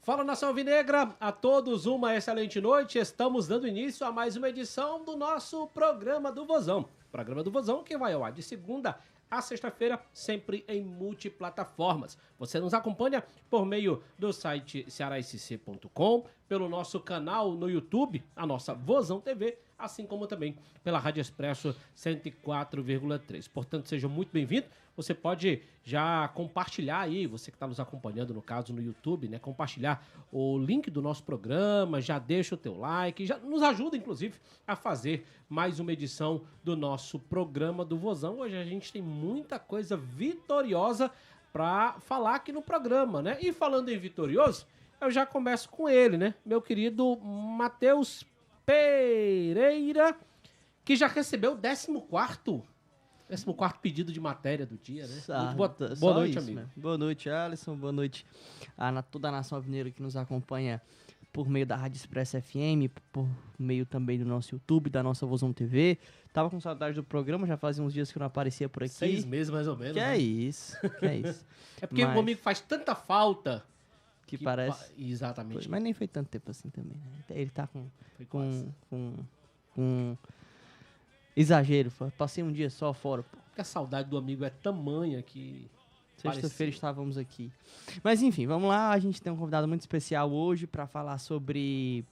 Fala, Nação Alvinegra, a todos uma excelente noite. Estamos dando início a mais uma edição do nosso Programa do Vozão. Programa do Vozão que vai ao ar de segunda a sexta-feira, sempre em multiplataformas. Você nos acompanha por meio do site cearaSC.com, pelo nosso canal no YouTube, a nossa Vozão TV, assim como também pela Rádio Expresso 104,3. Portanto, seja muito bem-vindo. Você pode já compartilhar aí, você que está nos acompanhando, no caso no YouTube, né? Compartilhar o link do nosso programa, já deixa o teu like, já nos ajuda, inclusive, a fazer mais uma edição do nosso Programa do Vozão. Hoje a gente tem muita coisa vitoriosa para falar aqui no programa, né? E falando em vitorioso, eu já começo com ele, né? Meu querido Matheus Pereira, que já recebeu o 14º pedido de matéria do dia, né? Muito boa noite, amigo. Mesmo. Boa noite, Alisson. Boa noite a toda a nação alvinegra que nos acompanha por meio da Rádio Expresso FM, por meio também do nosso YouTube, da nossa Vozão TV. Tava com saudade do programa, já fazia uns dias que eu não aparecia por aqui. 6 meses, mais ou menos. Que né? é isso, que é isso. É porque o amigo faz tanta falta... Que parece... Exatamente. Mas nem foi tanto tempo assim também, né? Ele tá com exagero. Passei um dia só fora, pô. Porque a saudade do amigo é tamanha que... Sexta-feira estávamos aqui. Mas enfim, vamos lá. A gente tem um convidado muito especial hoje para falar sobre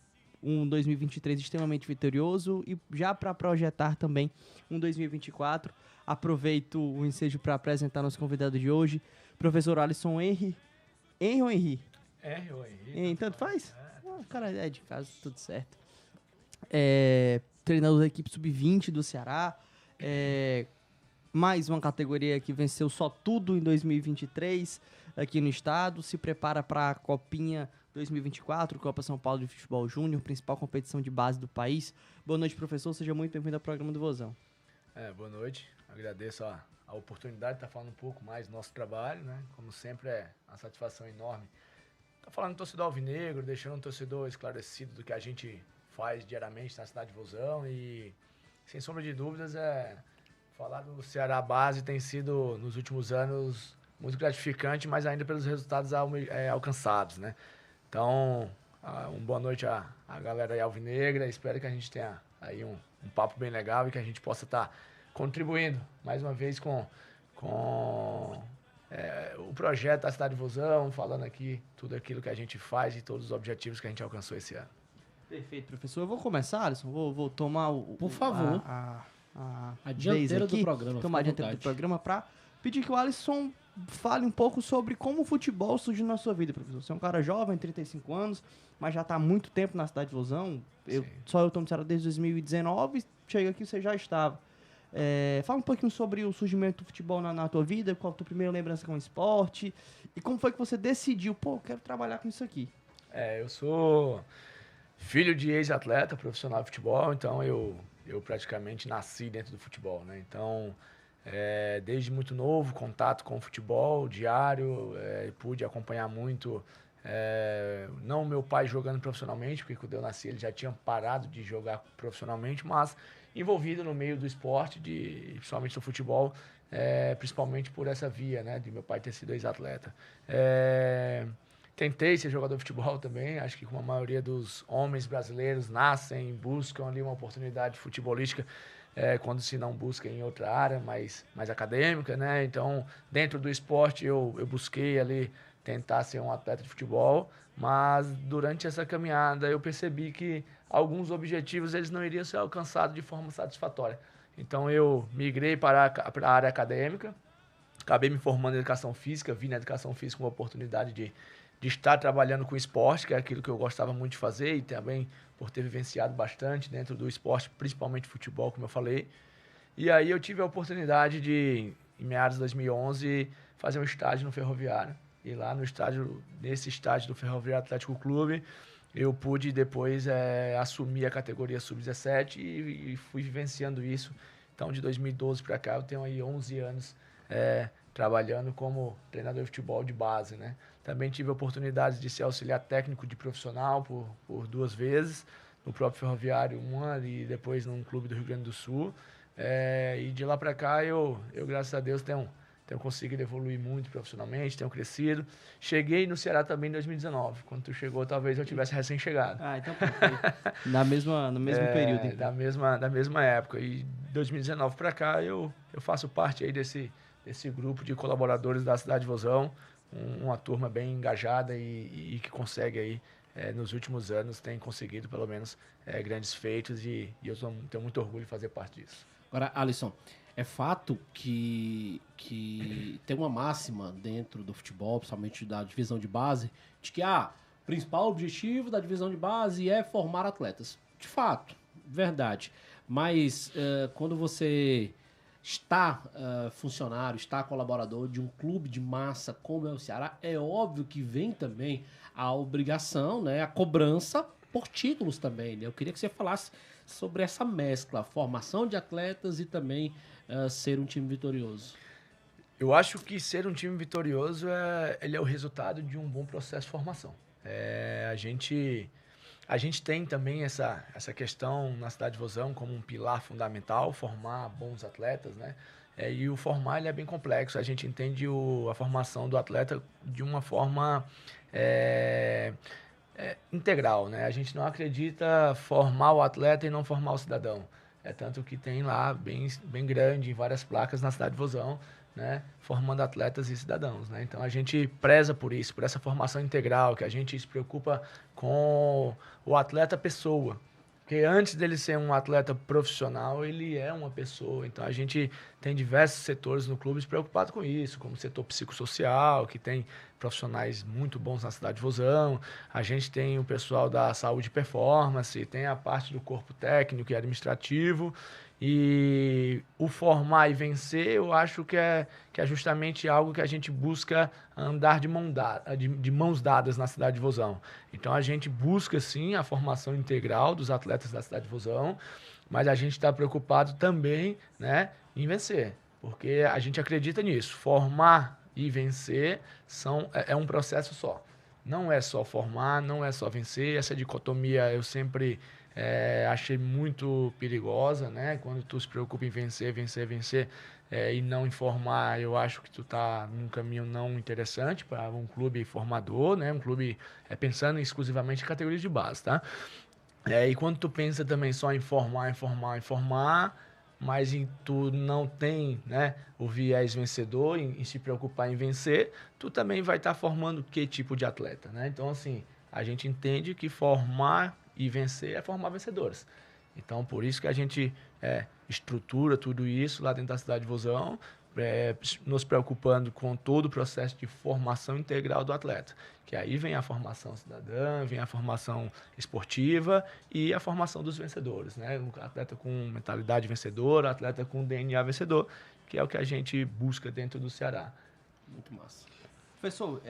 um 2023 extremamente vitorioso e já para projetar também um 2024. Aproveito o ensejo para apresentar nosso convidado de hoje, professor Alisson Henry. Henry ou Henry? Henry ou Henry. Hein, tanto faz? O cara é de casa, tudo certo. Treinador da equipe sub-20 do Ceará. Mais uma categoria que venceu só tudo em 2023 aqui no estado. Se prepara para a Copinha 2024, Copa São Paulo de Futebol Júnior, principal competição de base do país. Boa noite, professor. Seja muito bem-vindo ao programa do Vozão. Boa noite. Agradeço a oportunidade de estar falando um pouco mais do nosso trabalho, né? Como sempre, é uma satisfação enorme estar falando do torcedor alvinegro, deixando o torcedor esclarecido do que a gente faz diariamente na cidade de Vozão e, sem sombra de dúvidas, falar do Ceará Base tem sido, nos últimos anos, muito gratificante, mas ainda pelos resultados alcançados, né? Então, uma boa noite à galera aí alvinegra. Espero que a gente tenha aí um papo bem legal e que a gente possa estar contribuindo, mais uma vez, com o projeto da cidade de Vozão, falando aqui tudo aquilo que a gente faz e todos os objetivos que a gente alcançou esse ano. Perfeito, professor. Eu vou começar, Alisson. Vou tomar Por favor. a dianteira aqui, do programa. tomar a dianteira do programa para pedir que o Alisson fale um pouco sobre como o futebol surgiu na sua vida, professor. Você é um cara jovem, 35 anos, mas já está há muito tempo na cidade de Vozão. Eu estou no Ceará desde 2019, chega aqui você já estava. Fala um pouquinho sobre o surgimento do futebol na tua vida, qual a tua primeira lembrança com o esporte e como foi que você decidiu, quero trabalhar com isso aqui. Eu sou filho de ex-atleta profissional de futebol, então eu praticamente nasci dentro do futebol, né? Então, desde muito novo, contato com o futebol diário, pude acompanhar muito, não meu pai jogando profissionalmente, porque quando eu nasci ele já tinha parado de jogar profissionalmente, mas envolvido no meio do esporte, principalmente do futebol, principalmente por essa via, né, de meu pai ter sido ex-atleta. Tentei ser jogador de futebol também, acho que como a maioria dos homens brasileiros nascem, buscam ali uma oportunidade futebolística, quando se não busca em outra área, mais acadêmica, né? Então, dentro do esporte, eu busquei ali tentar ser um atleta de futebol, mas durante essa caminhada eu percebi que alguns objetivos eles não iriam ser alcançados de forma satisfatória. Então, eu migrei para a área acadêmica, acabei me formando em educação física, vi na educação física uma oportunidade de estar trabalhando com esporte, que é aquilo que eu gostava muito de fazer, e também por ter vivenciado bastante dentro do esporte, principalmente futebol, como eu falei. E aí eu tive a oportunidade de, em meados de 2011, fazer um estágio no Ferroviário. E lá nesse estágio do Ferroviário Atlético Clube, eu pude depois assumir a categoria Sub-17 e fui vivenciando isso. Então, de 2012 para cá, eu tenho aí 11 anos trabalhando como treinador de futebol de base, né? Também tive a oportunidade de ser auxiliar técnico de profissional por 2 vezes, no próprio Ferroviário, uma, e depois num clube do Rio Grande do Sul. E de lá para cá, eu graças a Deus, tenho tenho conseguido evoluir muito profissionalmente, tenho crescido. Cheguei no Ceará também em 2019. Quando tu chegou, talvez eu tivesse recém-chegado. Então no mesmo período. Então. Da mesma época. E 2019 para cá eu faço parte aí desse grupo de colaboradores da Cidade Vozão, uma turma bem engajada e que consegue aí, nos últimos anos, tem conseguido pelo menos grandes feitos e eu tenho muito orgulho de fazer parte disso. Agora, Alisson, é fato que tem uma máxima dentro do futebol, principalmente da divisão de base, de que o principal objetivo da divisão de base é formar atletas. De fato, verdade. Mas quando você está funcionário, está colaborador de um clube de massa como é o Ceará, é óbvio que vem também a obrigação, né, a cobrança por títulos também, né? Eu queria que você falasse sobre essa mescla, formação de atletas e também ser um time vitorioso. Eu acho que ser um time vitorioso ele é o resultado de um bom processo de formação. A gente tem também essa questão na Cidade de Vozão como um pilar fundamental, formar bons atletas, né? E o formar ele é bem complexo. A gente entende a formação do atleta de uma forma integral, né? A gente não acredita formar o atleta e não formar o cidadão. Tanto que tem lá, bem grande, em várias placas na Cidade de Vozão, né? Formando atletas e cidadãos, né? Então a gente preza por isso, por essa formação integral, que a gente se preocupa com o atleta pessoa. Porque antes dele ser um atleta profissional, ele é uma pessoa. Então a gente tem diversos setores no clube preocupados com isso, como o setor psicossocial, que tem profissionais muito bons na Cidade de Vozão. A gente tem o pessoal da saúde e performance, tem a parte do corpo técnico e administrativo. E o formar e vencer, eu acho que é justamente algo que a gente busca andar de mãos dadas na Cidade de Vozão. Então, a gente busca, sim, a formação integral dos atletas da Cidade de Vozão, mas a gente está preocupado também, né, em vencer, porque a gente acredita nisso. Formar e vencer é um processo só. Não é só formar, não é só vencer. Essa dicotomia eu sempre achei muito perigosa, né? Quando tu se preocupa em vencer e não em formar, eu acho que tu tá num caminho não interessante para um clube formador, né? Um clube pensando exclusivamente em categorias de base, tá? E quando tu pensa também só em formar, mas tu não tem, né, o viés vencedor, em se preocupar em vencer, tu também vai estar formando que tipo de atleta, né? Então, assim, a gente entende que formar e vencer é formar vencedores. Então, por isso que a gente estrutura tudo isso lá dentro da Cidade de Vozão, nos preocupando com todo o processo de formação integral do atleta. Que aí vem a formação cidadã, vem a formação esportiva e a formação dos vencedores, né? Um atleta com mentalidade vencedora, atleta com DNA vencedor, que é o que a gente busca dentro do Ceará. Muito massa. Professor,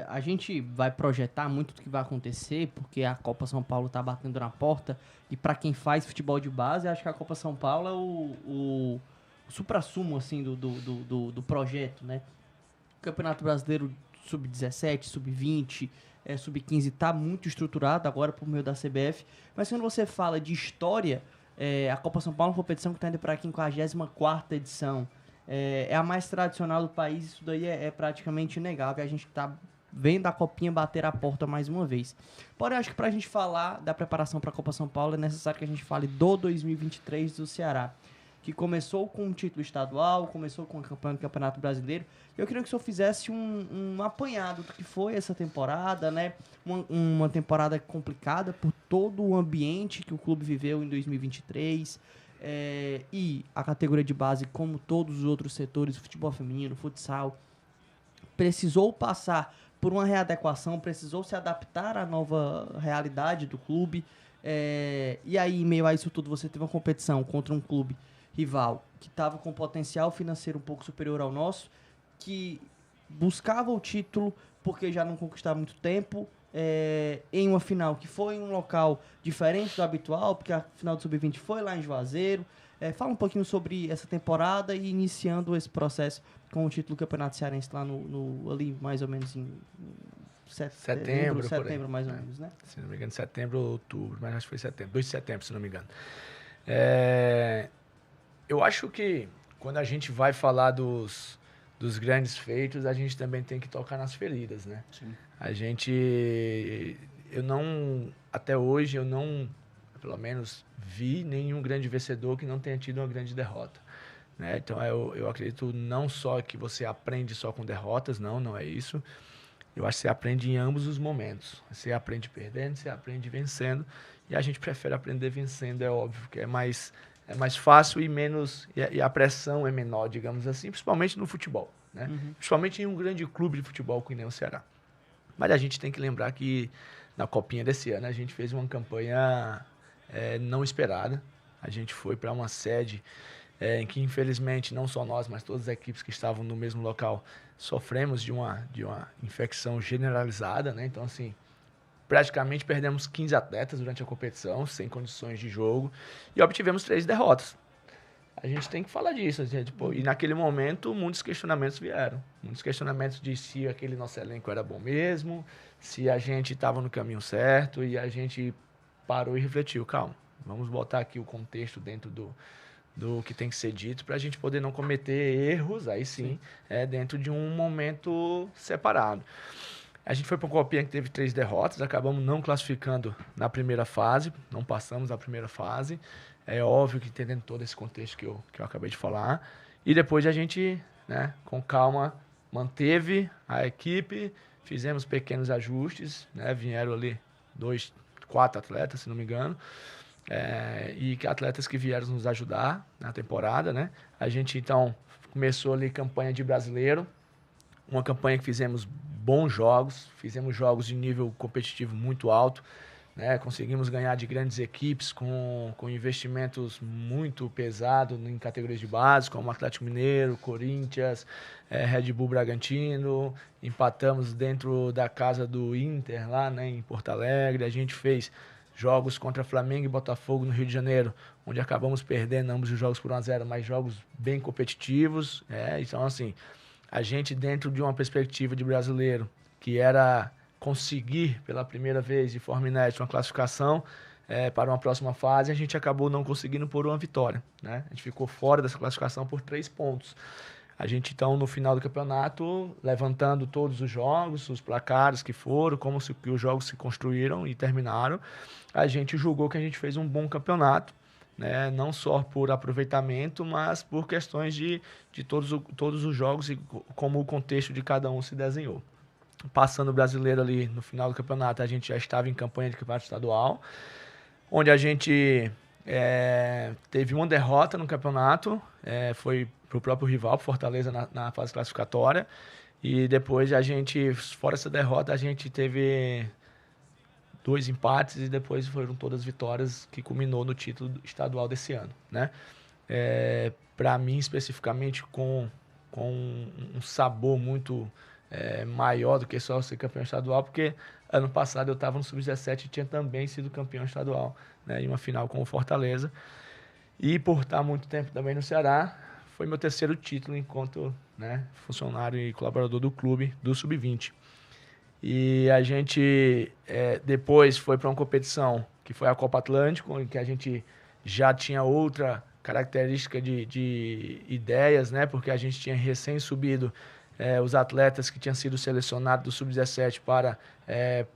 a gente vai projetar muito do que vai acontecer, porque a Copa São Paulo está batendo na porta, e para quem faz futebol de base, acho que a Copa São Paulo é o suprassumo assim, do projeto, né? O Campeonato Brasileiro Sub-17, Sub-20, Sub-15 está muito estruturado agora por meio da CBF, mas quando você fala de história, a Copa São Paulo é uma competição que está indo para a 54ª edição. É a mais tradicional do país, isso daí é praticamente inegável. A gente está vendo a Copinha bater a porta mais uma vez. Porém, acho que para a gente falar da preparação para a Copa São Paulo, é necessário que a gente fale do 2023 do Ceará, que começou com um título estadual, começou com a campanha do Campeonato Brasileiro. Eu queria que o senhor fizesse um apanhado do que foi essa temporada, né? Uma temporada complicada por todo o ambiente que o clube viveu em 2023. E a categoria de base, como todos os outros setores, futebol feminino, futsal, precisou passar por uma readequação, precisou se adaptar à nova realidade do clube. E aí, em meio a isso tudo, você teve uma competição contra um clube rival que estava com potencial financeiro um pouco superior ao nosso, que buscava o título porque já não conquistava muito tempo, em uma final que foi em um local diferente do habitual, porque a final do Sub-20 foi lá em Juazeiro. Fala um pouquinho sobre essa temporada e iniciando esse processo com o título do Campeonato Cearense lá ali mais ou menos em setembro mais ou menos, né? Se não me engano, setembro ou outubro, mas acho que foi setembro, 2 de setembro, se não me engano. Eu acho que quando a gente vai falar dos dos grandes feitos, a gente também tem que tocar nas feridas, né? Sim. Até hoje, eu não, pelo menos, vi nenhum grande vencedor que não tenha tido uma grande derrota, né? Então, eu acredito não só que você aprende só com derrotas, não é isso. Eu acho que você aprende em ambos os momentos. Você aprende perdendo, você aprende vencendo, e a gente prefere aprender vencendo, é óbvio, que é mais fácil e menos, e a pressão é menor, digamos assim, principalmente no futebol, né? Principalmente em um grande clube de futebol que nem o Ceará. Mas a gente tem que lembrar que na Copinha desse ano a gente fez uma campanha não esperada. A gente foi para uma sede em que, infelizmente, não só nós, mas todas as equipes que estavam no mesmo local sofremos de uma infecção generalizada, né? Então, assim, praticamente perdemos 15 atletas durante a competição, sem condições de jogo, e obtivemos 3 derrotas. A gente tem que falar disso. E naquele momento, muitos questionamentos vieram. Muitos questionamentos de se aquele nosso elenco era bom mesmo, se a gente estava no caminho certo, e a gente parou e refletiu. Calma, vamos botar aqui o contexto dentro do que tem que ser dito para a gente poder não cometer erros, aí sim. Dentro de um momento separado. A gente foi para uma Copinha que teve 3 derrotas, acabamos não classificando na primeira fase, não passamos a primeira fase. É óbvio que entendendo todo esse contexto que eu acabei de falar. E depois a gente, né, com calma, manteve a equipe, fizemos pequenos ajustes, né, vieram ali 4 atletas, se não me engano, e atletas que vieram nos ajudar na temporada, né. A gente, então, começou ali campanha de brasileiro, uma campanha que fizemos bons jogos, fizemos jogos de nível competitivo muito alto, né? Conseguimos ganhar de grandes equipes com investimentos muito pesados em categorias de base, como Atlético Mineiro, Corinthians, Red Bull Bragantino. Empatamos dentro da casa do Inter, lá, né, em Porto Alegre. A gente fez jogos contra Flamengo e Botafogo no Rio de Janeiro, onde acabamos perdendo ambos os jogos por 1-0, mas jogos bem competitivos. Então, assim, a gente, dentro de uma perspectiva de brasileiro, que era conseguir pela primeira vez de forma inédita uma classificação para uma próxima fase, a gente acabou não conseguindo por uma vitória, né? A gente ficou fora dessa classificação por 3 pontos. A gente, então, no final do campeonato, levantando todos os jogos, os placares que foram, que os jogos se construíram e terminaram, a gente julgou que a gente fez um bom campeonato, né? Não só por aproveitamento, mas por questões de todos os jogos e como o contexto de cada um se desenhou. Passando o brasileiro ali no final do campeonato, a gente já estava em campanha de campeonato estadual, onde a gente teve uma derrota no campeonato, foi para o próprio rival, Fortaleza, na fase classificatória, e depois a gente, fora essa derrota, a gente teve 2 empates e depois foram todas vitórias, que culminou no título estadual desse ano, né? Para mim, especificamente, com um sabor muito maior do que só ser campeão estadual, porque ano passado eu estava no Sub-17 e tinha também sido campeão estadual, né, em uma final com o Fortaleza. E por estar muito tempo também no Ceará, foi meu 3º título enquanto, né, funcionário e colaborador do clube do Sub-20. E a gente depois foi para uma competição que foi a Copa Atlântico, em que a gente já tinha outra característica de ideias, né, porque a gente tinha recém subido os atletas que tinham sido selecionados do Sub-17 para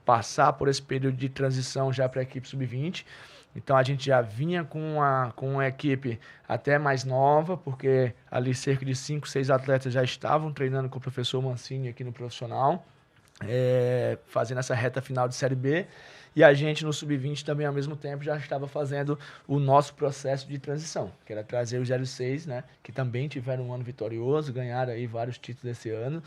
passar por esse período de transição já para a equipe Sub-20. Então a gente já vinha com uma equipe até mais nova, porque ali cerca de 5, 6 atletas já estavam treinando com o professor Mancini aqui no profissional, fazendo essa reta final de Série B. E a gente no Sub-20 também, ao mesmo tempo, já estava fazendo o nosso processo de transição, que era trazer os 06, né, que também tiveram um ano vitorioso, ganharam aí vários títulos esse ano,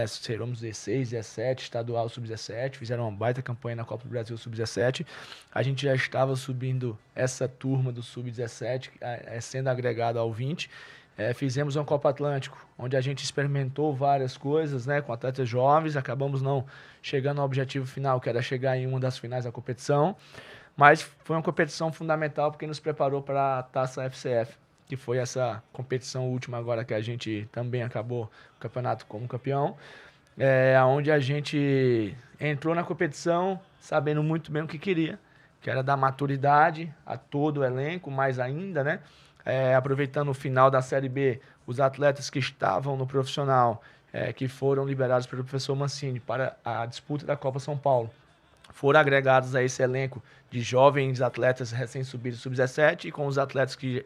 seremos 16, 17, estadual Sub-17, fizeram uma baita campanha na Copa do Brasil Sub-17. A gente já estava subindo essa turma do Sub-17, sendo agregado ao 20. Fizemos uma Copa Atlântico, onde a gente experimentou várias coisas, né, com atletas jovens, acabamos não chegando ao objetivo final, que era chegar em uma das finais da competição, mas foi uma competição fundamental porque nos preparou para a Taça FCF, que foi essa competição última agora que a gente também acabou o campeonato como campeão, onde a gente entrou na competição sabendo muito bem o que queria, que era dar maturidade a todo o elenco, mais ainda, né, aproveitando o final da Série B, os atletas que estavam no profissional, que foram liberados pelo professor Mancini para a disputa da Copa São Paulo, foram agregados a esse elenco de jovens atletas recém-subidos sub-17 e com os atletas que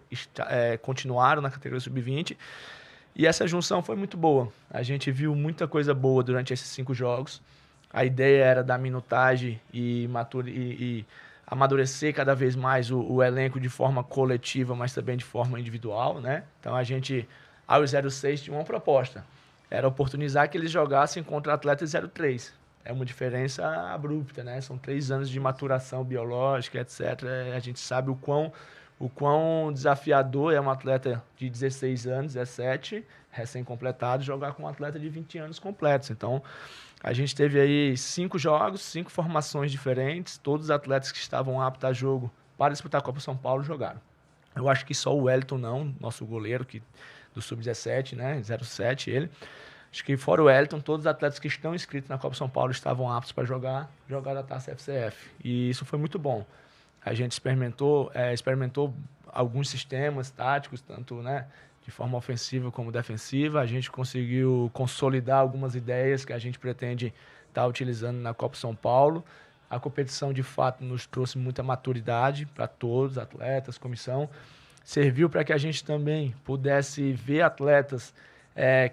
continuaram na categoria sub-20. E essa junção foi muito boa. A gente viu muita coisa boa durante esses 5 jogos. A ideia era dar minutagem e amadurecer cada vez mais o elenco de forma coletiva, mas também de forma individual, né? Então a gente, ao 06, tinha uma proposta. Era oportunizar que eles jogassem contra atletas 03. É uma diferença abrupta, né? São 3 anos de maturação biológica, etc. A gente sabe o quão desafiador é um atleta de 16 anos, 17, recém-completado, jogar com um atleta de 20 anos completos. Então, a gente teve aí 5 jogos, 5 formações diferentes, todos os atletas que estavam aptos a jogo para disputar a Copa São Paulo jogaram. Eu acho que só o Wellington não, nosso goleiro do Sub-17, né, 07, ele. Acho que fora o Wellington, todos os atletas que estão inscritos na Copa São Paulo estavam aptos para jogar a Taça FCF. E isso foi muito bom. A gente experimentou alguns sistemas táticos, tanto, né, de forma ofensiva como defensiva. A gente conseguiu consolidar algumas ideias que a gente pretende estar utilizando na Copa São Paulo. A competição, de fato, nos trouxe muita maturidade para todos, atletas, comissão. Serviu para que a gente também pudesse ver atletas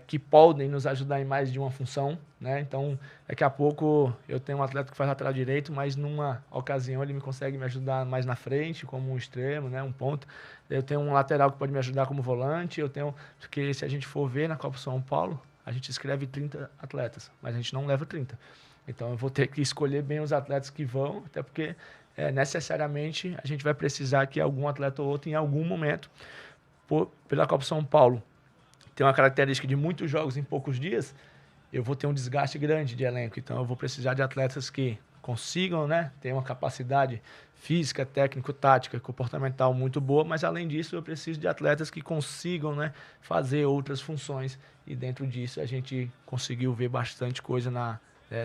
que podem nos ajudar em mais de uma função, né? Então, daqui a pouco eu tenho um atleta que faz lateral direito, mas numa ocasião ele consegue me ajudar mais na frente, como um extremo, né? Um ponto. Eu tenho um lateral que pode me ajudar como volante. Porque se a gente for ver na Copa São Paulo, a gente escreve 30 atletas, mas a gente não leva 30. Então, eu vou ter que escolher bem os atletas que vão, até porque necessariamente a gente vai precisar que algum atleta ou outro, em algum momento, pela Copa São Paulo, tem uma característica de muitos jogos em poucos dias, eu vou ter um desgaste grande de elenco. Então, eu vou precisar de atletas que consigam, né, ter uma capacidade física, técnico-tática, comportamental muito boa, mas, além disso, eu preciso de atletas que consigam, né, fazer outras funções. E, dentro disso, a gente conseguiu ver bastante coisa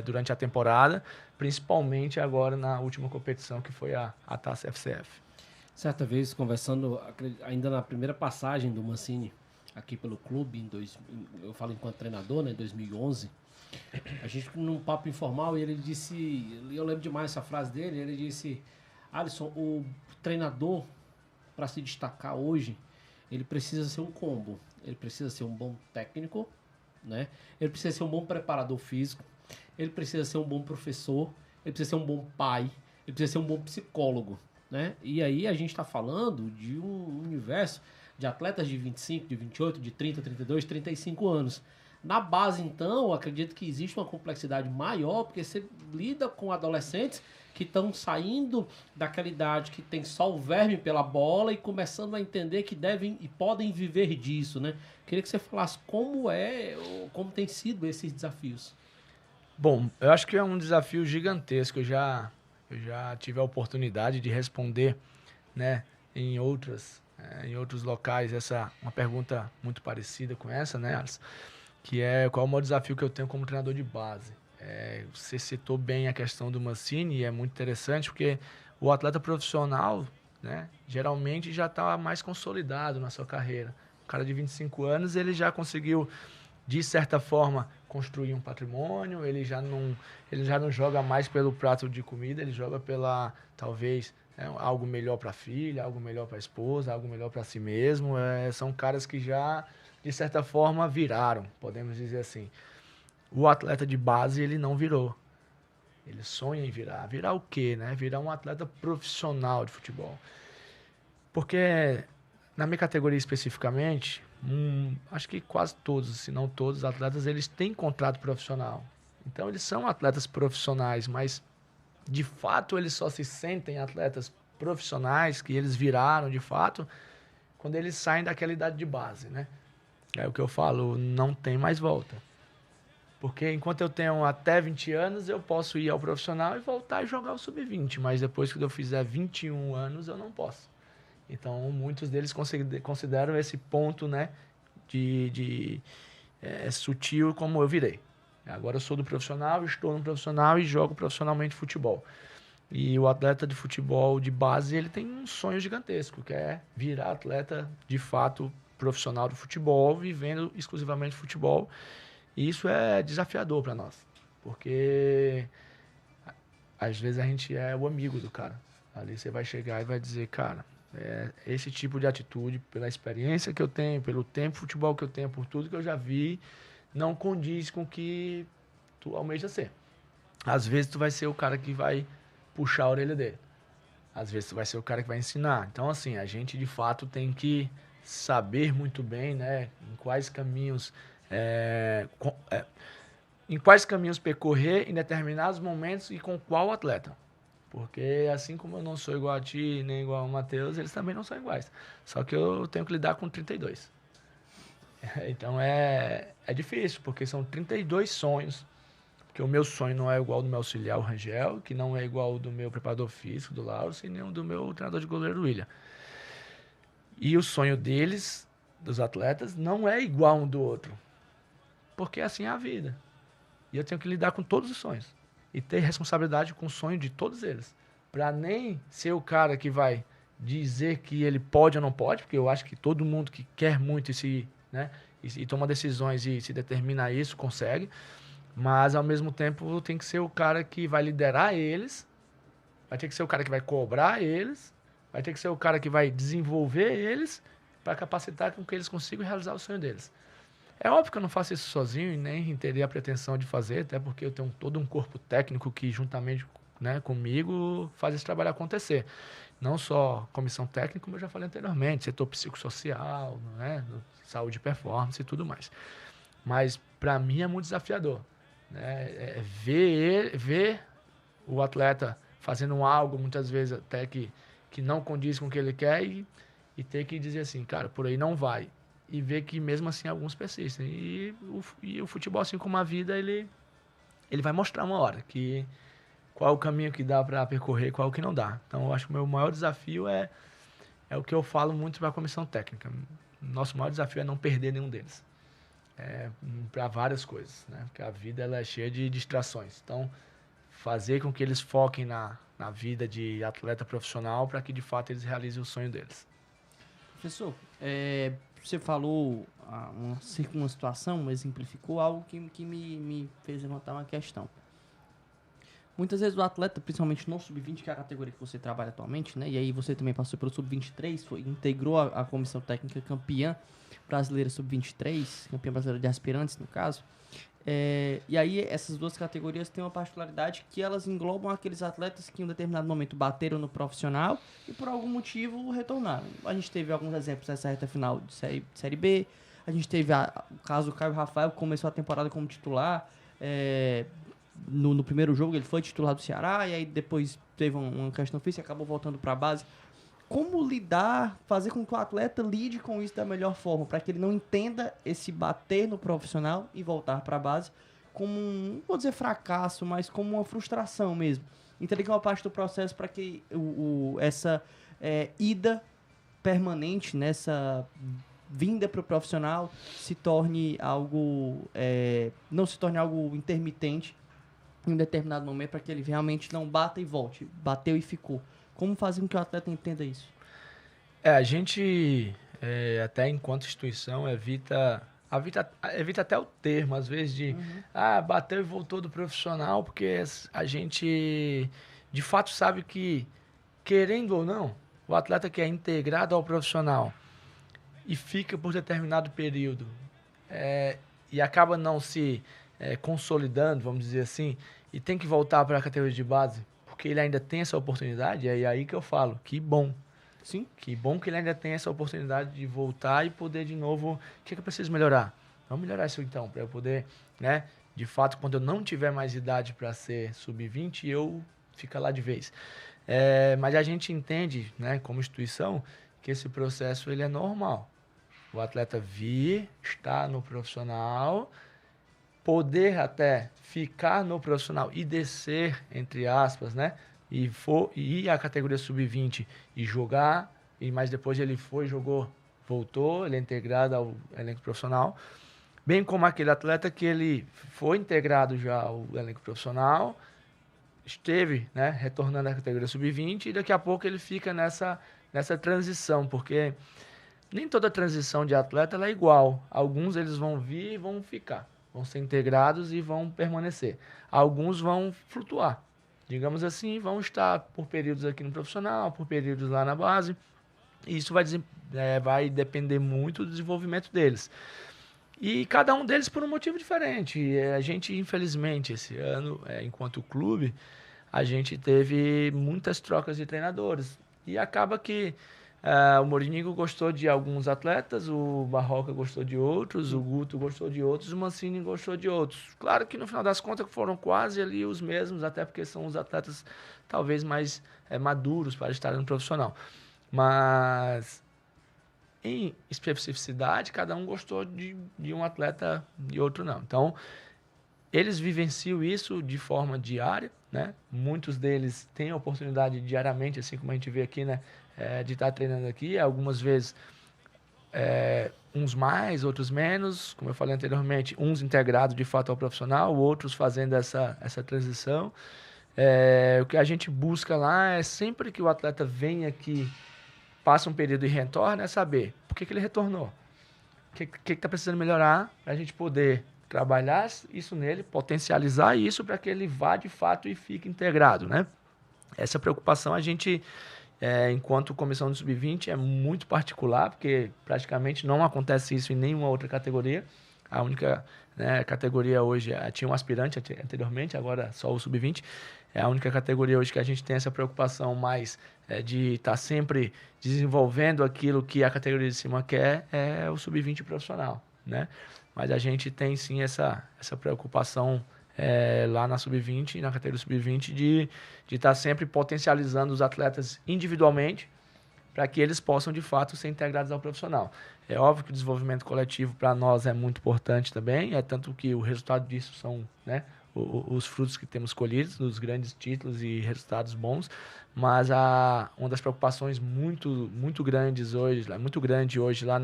durante a temporada, principalmente agora na última competição, que foi a Taça FCF. Certa vez, conversando, ainda na primeira passagem do Mancini, aqui pelo clube, eu falo enquanto treinador, né, em 2011, a gente num papo informal, e ele disse, eu lembro demais essa frase dele, ele disse: Alisson, o treinador, para se destacar hoje, ele precisa ser um combo. Ele precisa ser um bom técnico, né? Ele precisa ser um bom preparador físico, ele precisa ser um bom professor, ele precisa ser um bom pai, ele precisa ser um bom psicólogo, né? E aí a gente está falando de um universo de atletas de 25, de 28, de 30, 32, 35 anos. Na base, então, eu acredito que existe uma complexidade maior, porque você lida com adolescentes que estão saindo daquela idade que tem só o verme pela bola e começando a entender que devem e podem viver disso, né? Queria que você falasse como tem sido esses desafios. Bom, eu acho que é um desafio gigantesco. Eu já tive a oportunidade de responder, né, em outros locais, uma pergunta muito parecida com essa, né, Alisson? Que é qual é o maior desafio que eu tenho como treinador de base. Você citou bem a questão do Mancini, e é muito interessante porque o atleta profissional, né, geralmente já está mais consolidado na sua carreira. O cara de 25 anos, ele já conseguiu, de certa forma, construir um patrimônio, ele já não joga mais pelo prato de comida, ele joga pela, talvez, algo melhor para a filha, algo melhor para a esposa, algo melhor para si mesmo. São caras que já, de certa forma, viraram, podemos dizer assim. O atleta de base, ele não virou. Ele sonha em virar. Virar o quê, né? Virar um atleta profissional de futebol. Porque, na minha categoria especificamente, acho que quase todos, se não todos os atletas, eles têm contrato profissional. Então, eles são atletas profissionais, mas, de fato, eles só se sentem atletas profissionais, que eles viraram, de fato, quando eles saem daquela idade de base, né? É o que eu falo, não tem mais volta. Porque enquanto eu tenho até 20 anos, eu posso ir ao profissional e voltar e jogar o sub-20. Mas depois que eu fizer 21 anos, eu não posso. Então, muitos deles consideram esse ponto, né, sutil como eu virei. Agora eu sou do profissional, estou no profissional e jogo profissionalmente futebol. E o atleta de futebol de base, ele tem um sonho gigantesco, que é virar atleta de fato profissional do futebol, vivendo exclusivamente futebol. E isso é desafiador para nós, porque às vezes a gente é o amigo do cara. Ali você vai chegar e vai dizer, cara, esse tipo de atitude, pela experiência que eu tenho, pelo tempo de futebol que eu tenho, por tudo que eu já vi, não condiz com o que tu almeja ser. Às vezes tu vai ser o cara que vai puxar a orelha dele. Às vezes tu vai ser o cara que vai ensinar. Então, assim, a gente de fato tem que saber muito bem, né, em quais caminhos percorrer em determinados momentos e com qual atleta. Porque assim como eu não sou igual a ti, nem igual ao Matheus, eles também não são iguais. Só que eu tenho que lidar com 32. Então é difícil, porque são 32 sonhos. Porque o meu sonho não é igual ao do meu auxiliar, o Rangel, que não é igual ao do meu preparador físico, do Laurence, e nem o do meu treinador de goleiro, William. E o sonho deles, dos atletas, não é igual um do outro. Porque assim é a vida. E eu tenho que lidar com todos os sonhos. E ter responsabilidade com o sonho de todos eles. Para nem ser o cara que vai dizer que ele pode ou não pode, porque eu acho que todo mundo que quer muito e toma decisões e se determina a isso, consegue. Mas, ao mesmo tempo, tem que ser o cara que vai liderar eles, vai ter que ser o cara que vai cobrar eles, vai ter que ser o cara que vai desenvolver eles para capacitar com que eles consigam realizar o sonho deles. É óbvio que eu não faço isso sozinho e nem teria a pretensão de fazer, até porque eu tenho todo um corpo técnico que, juntamente comigo, faz esse trabalho acontecer. Não só comissão técnica, como eu já falei anteriormente, setor psicossocial, saúde e performance e tudo mais. Mas, para mim, é muito desafiador. Ver o atleta fazendo algo, muitas vezes até que não condiz com o que ele quer e ter que dizer assim, cara, por aí não vai. E ver que mesmo assim alguns persistem. E o futebol, assim como a vida, ele vai mostrar uma hora qual é o caminho que dá para percorrer, qual é o que não dá. Então, eu acho que o meu maior desafio é o que eu falo muito para a comissão técnica. Nosso maior desafio é não perder nenhum deles. Para várias coisas, né? Porque a vida ela é cheia de distrações. Então, fazer com que eles foquem na vida de atleta profissional para que, de fato, eles realizem o sonho deles. Professor, você falou uma situação, exemplificou algo que me fez levantar uma questão. Muitas vezes o atleta, principalmente no Sub-20, que é a categoria que você trabalha atualmente, né? E aí você também passou pelo Sub-23, integrou a comissão técnica campeã brasileira Sub-23, campeã brasileira de aspirantes, no caso. E aí essas duas categorias têm uma particularidade que elas englobam aqueles atletas que em um determinado momento bateram no profissional e por algum motivo retornaram. A gente teve alguns exemplos nessa reta final de série B, a gente teve o caso do Caio Rafael, que começou a temporada como titular, no primeiro jogo ele foi titular do Ceará, e aí depois teve uma questão física e acabou voltando para a base. Como fazer com que o atleta lide com isso da melhor forma, para que ele não entenda esse bater no profissional e voltar para a base como não vou dizer fracasso, mas como uma frustração mesmo. Entender que é uma parte do processo para que essa ida permanente, nessa vinda para o profissional, se torne algo, não se torne algo intermitente em um determinado momento, para que ele realmente não bata e volte. Bateu e ficou. Como fazer com que o atleta entenda isso? A gente, até enquanto instituição, evita até o termo, às vezes, de bateu e voltou do profissional, porque a gente, de fato, sabe que, querendo ou não, o atleta que é integrado ao profissional e fica por determinado período e acaba não se consolidando, vamos dizer assim, e tem que voltar para a categoria de base, porque ele ainda tem essa oportunidade, é aí que eu falo, que bom. Sim. Que bom que ele ainda tem essa oportunidade de voltar e poder de novo, o que eu preciso melhorar? Vamos melhorar isso então, para eu poder, de fato, quando eu não tiver mais idade para ser sub-20, eu ficar lá de vez. Mas a gente entende, como instituição, que esse processo ele é normal. O atleta estar no profissional, poder até ficar no profissional e descer, entre aspas, e ir à categoria sub-20 e jogar, mas depois ele jogou, voltou, ele é integrado ao elenco profissional, bem como aquele atleta que ele foi integrado já ao elenco profissional, esteve, né, retornando à categoria sub-20 e daqui a pouco ele fica nessa transição, porque nem toda transição de atleta ela é igual. Alguns eles vão vir e vão ficar, vão ser integrados e vão permanecer. Alguns vão flutuar, digamos assim, vão estar por períodos aqui no profissional, por períodos lá na base. E isso vai depender muito do desenvolvimento deles. E cada um deles por um motivo diferente. A gente, infelizmente, esse ano, enquanto clube, a gente teve muitas trocas de treinadores. E acaba que o Mourinho gostou de alguns atletas, o Barroca gostou de outros, o Guto gostou de outros, o Mancini gostou de outros. Claro que no final das contas foram quase ali os mesmos, até porque são os atletas talvez mais maduros para estarem no profissional. Mas em especificidade, cada um gostou de um atleta e outro não. Então, eles vivenciam isso de forma diária, né? Muitos deles têm a oportunidade diariamente, assim como a gente vê aqui, né? De estar treinando aqui, algumas vezes uns mais, outros menos, como eu falei anteriormente, uns integrados de fato ao profissional, outros fazendo essa transição. O que a gente busca lá é sempre que o atleta vem aqui, passa um período e retorna, é saber por que ele retornou, o que está precisando melhorar, para a gente poder trabalhar isso nele, potencializar isso para que ele vá de fato e fique integrado, né? Essa preocupação a gente, enquanto comissão do Sub-20, é muito particular, porque praticamente não acontece isso em nenhuma outra categoria. A única categoria hoje, tinha um aspirante anteriormente, agora só o Sub-20. É a única categoria hoje que a gente tem essa preocupação mais de estar sempre desenvolvendo aquilo que a categoria de cima quer, é o Sub-20 profissional, né? Mas a gente tem sim essa preocupação lá na Sub-20, na categoria Sub-20, de estar sempre potencializando os atletas individualmente para que eles possam, de fato, ser integrados ao profissional. É óbvio que o desenvolvimento coletivo para nós é muito importante também, tanto que o resultado disso são, né, os frutos que temos colhidos, dos grandes títulos e resultados bons, mas uma das preocupações muito grandes hoje, muito grande hoje lá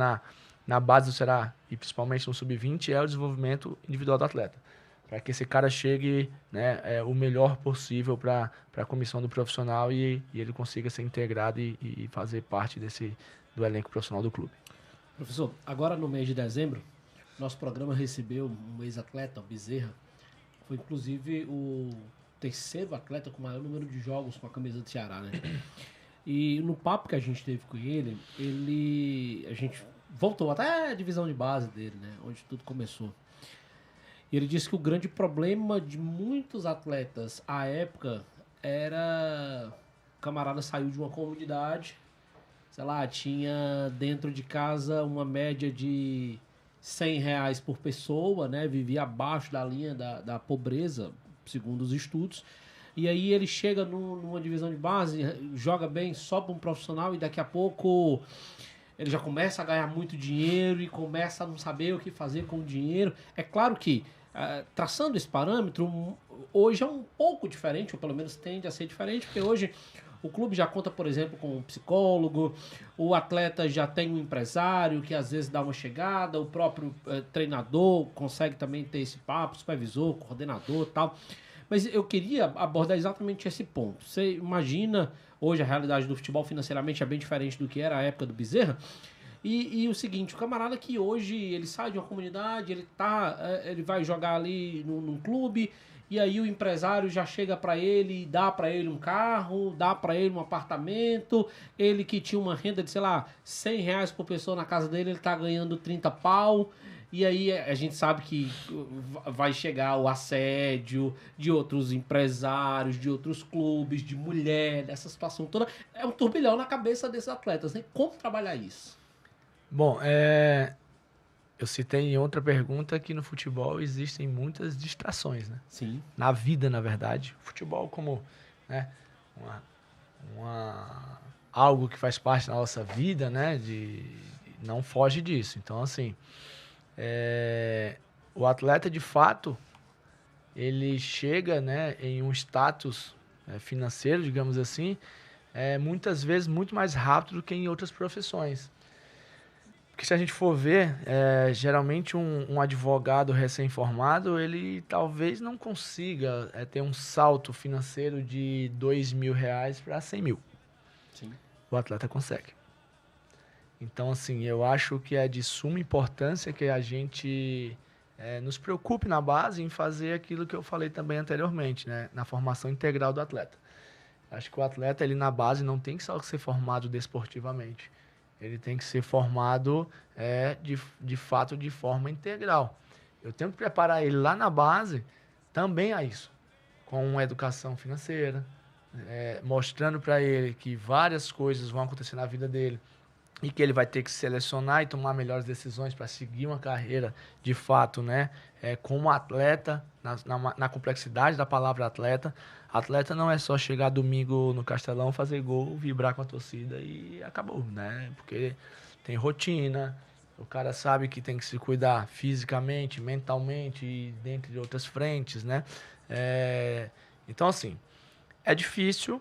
na base do Ceará, e principalmente no Sub-20, é o desenvolvimento individual do atleta, para que esse cara chegue, né, o melhor possível para a comissão do profissional e ele consiga ser integrado e fazer parte do elenco profissional do clube. Professor, agora no mês de dezembro, nosso programa recebeu um ex-atleta, o Bezerra. Foi inclusive o terceiro atleta com o maior número de jogos com a camisa do Ceará, né? E no papo que a gente teve com ele, a gente voltou até a divisão de base dele, né? Onde tudo começou. E ele disse que o grande problema de muitos atletas à época era o camarada saiu de uma comunidade, sei lá, tinha dentro de casa uma média de R$100 por pessoa, né? Vivia abaixo da linha da pobreza, segundo os estudos. E aí ele chega numa divisão de base, joga bem, sobe um profissional e daqui a pouco ele já começa a ganhar muito dinheiro e começa a não saber o que fazer com o dinheiro. É claro que, traçando esse parâmetro, hoje é um pouco diferente, ou pelo menos tende a ser diferente, porque hoje o clube já conta, por exemplo, com um psicólogo, o atleta já tem um empresário que às vezes dá uma chegada, o próprio treinador consegue também ter esse papo, supervisor, coordenador e tal. Mas eu queria abordar exatamente esse ponto. Você imagina, hoje a realidade do futebol financeiramente é bem diferente do que era a época do Bezerra. E o seguinte, o camarada que hoje ele sai de uma comunidade, ele vai jogar ali num clube, e aí o empresário já chega para ele e dá para ele um carro, dá para ele um apartamento, ele que tinha uma renda de, sei lá, R$100 por pessoa na casa dele, ele tá ganhando 30 pau, e aí a gente sabe que vai chegar o assédio de outros empresários, de outros clubes, de mulher, dessa situação toda. É um turbilhão na cabeça desses atletas, né? Como trabalhar isso? Bom, eu citei em outra pergunta que no futebol existem muitas distrações, né? Sim. Na vida, na verdade. Futebol como, né, algo que faz parte da nossa vida, né? Não foge disso. Então, assim, o atleta, de fato, ele chega, né, em um status financeiro, digamos assim, muitas vezes muito mais rápido do que em outras profissões. Porque se a gente for ver, geralmente um advogado recém-formado, ele talvez não consiga ter um salto financeiro de R$2.000 para 100 mil. Sim. O atleta consegue. Então, assim, eu acho que é de suma importância que a gente nos preocupe na base em fazer aquilo que eu falei também anteriormente, né? Na formação integral do atleta. Acho que o atleta, ele na base, não tem que só ser formado desportivamente. Ele tem que ser formado, de fato, de forma integral. Eu tenho que preparar ele lá na base também a isso, com uma educação financeira, mostrando para ele que várias coisas vão acontecer na vida dele e que ele vai ter que selecionar e tomar melhores decisões para seguir uma carreira, de fato, né? Como atleta, na complexidade da palavra atleta. Atleta não é só chegar domingo no Castelão, fazer gol, vibrar com a torcida e acabou, né? Porque tem rotina, o cara sabe que tem que se cuidar fisicamente, mentalmente e dentre outras frentes, né? Então, assim, é difícil,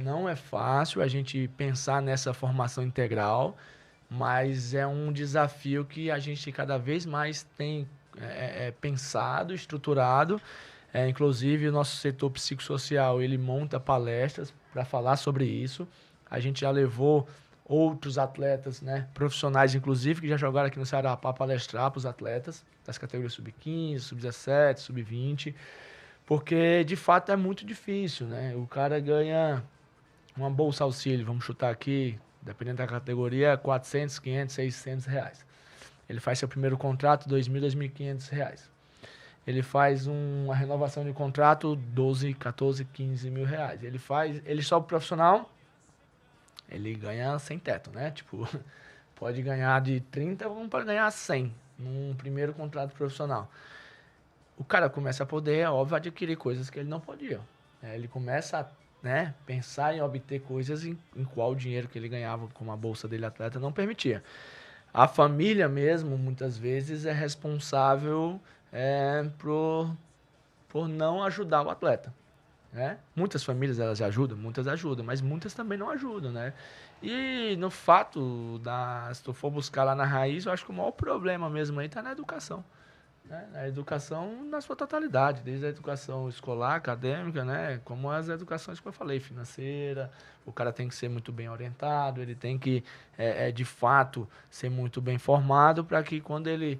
não é fácil a gente pensar nessa formação integral, mas é um desafio que a gente cada vez mais tem pensado, estruturado. Inclusive, o nosso setor psicossocial, ele monta palestras para falar sobre isso. A gente já levou outros atletas, né, profissionais, inclusive, que já jogaram aqui no Ceará para palestrar para os atletas das categorias sub-15, sub-17, sub-20, porque, de fato, é muito difícil, né? O cara ganha uma bolsa auxílio, vamos chutar aqui, dependendo da categoria, 400, 500, 600 reais. Ele faz seu primeiro contrato, 2.000, 2.500 reais. Ele faz uma renovação de contrato, 12, 14, 15 mil reais. Ele sobe profissional, ele ganha sem teto, né? Tipo, pode ganhar de 30, vamos para ganhar 100 num primeiro contrato profissional. O cara começa a poder, é óbvio, adquirir coisas que ele não podia. Ele começa a pensar em obter coisas em qual o dinheiro que ele ganhava com a bolsa dele atleta não permitia. A família mesmo, muitas vezes, é responsável por não ajudar o atleta, né? Muitas famílias elas ajudam, mas muitas também não ajudam, né? E no fato se tu for buscar lá na raiz, eu acho que o maior problema mesmo aí está na educação, né? A educação na sua totalidade, desde a educação escolar, acadêmica, né? Como as educações que eu falei, financeira. O cara tem que ser muito bem orientado, ele tem que, de fato, ser muito bem formado para que quando ele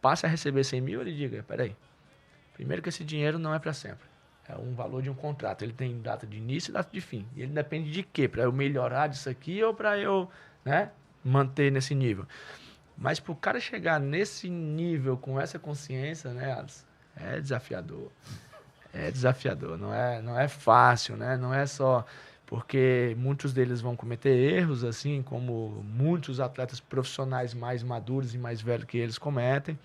passe a receber 100 mil, ele diga, peraí, primeiro que esse dinheiro não é para sempre. É um valor de um contrato. Ele tem data de início e data de fim. E ele depende de quê? Para eu melhorar disso aqui ou para eu, né, manter nesse nível? Mas para o cara chegar nesse nível com essa consciência, né, Alisson, é desafiador. É desafiador. Não é fácil, né? Não é só porque muitos deles vão cometer erros, assim como muitos atletas profissionais mais maduros e mais velhos que eles cometem.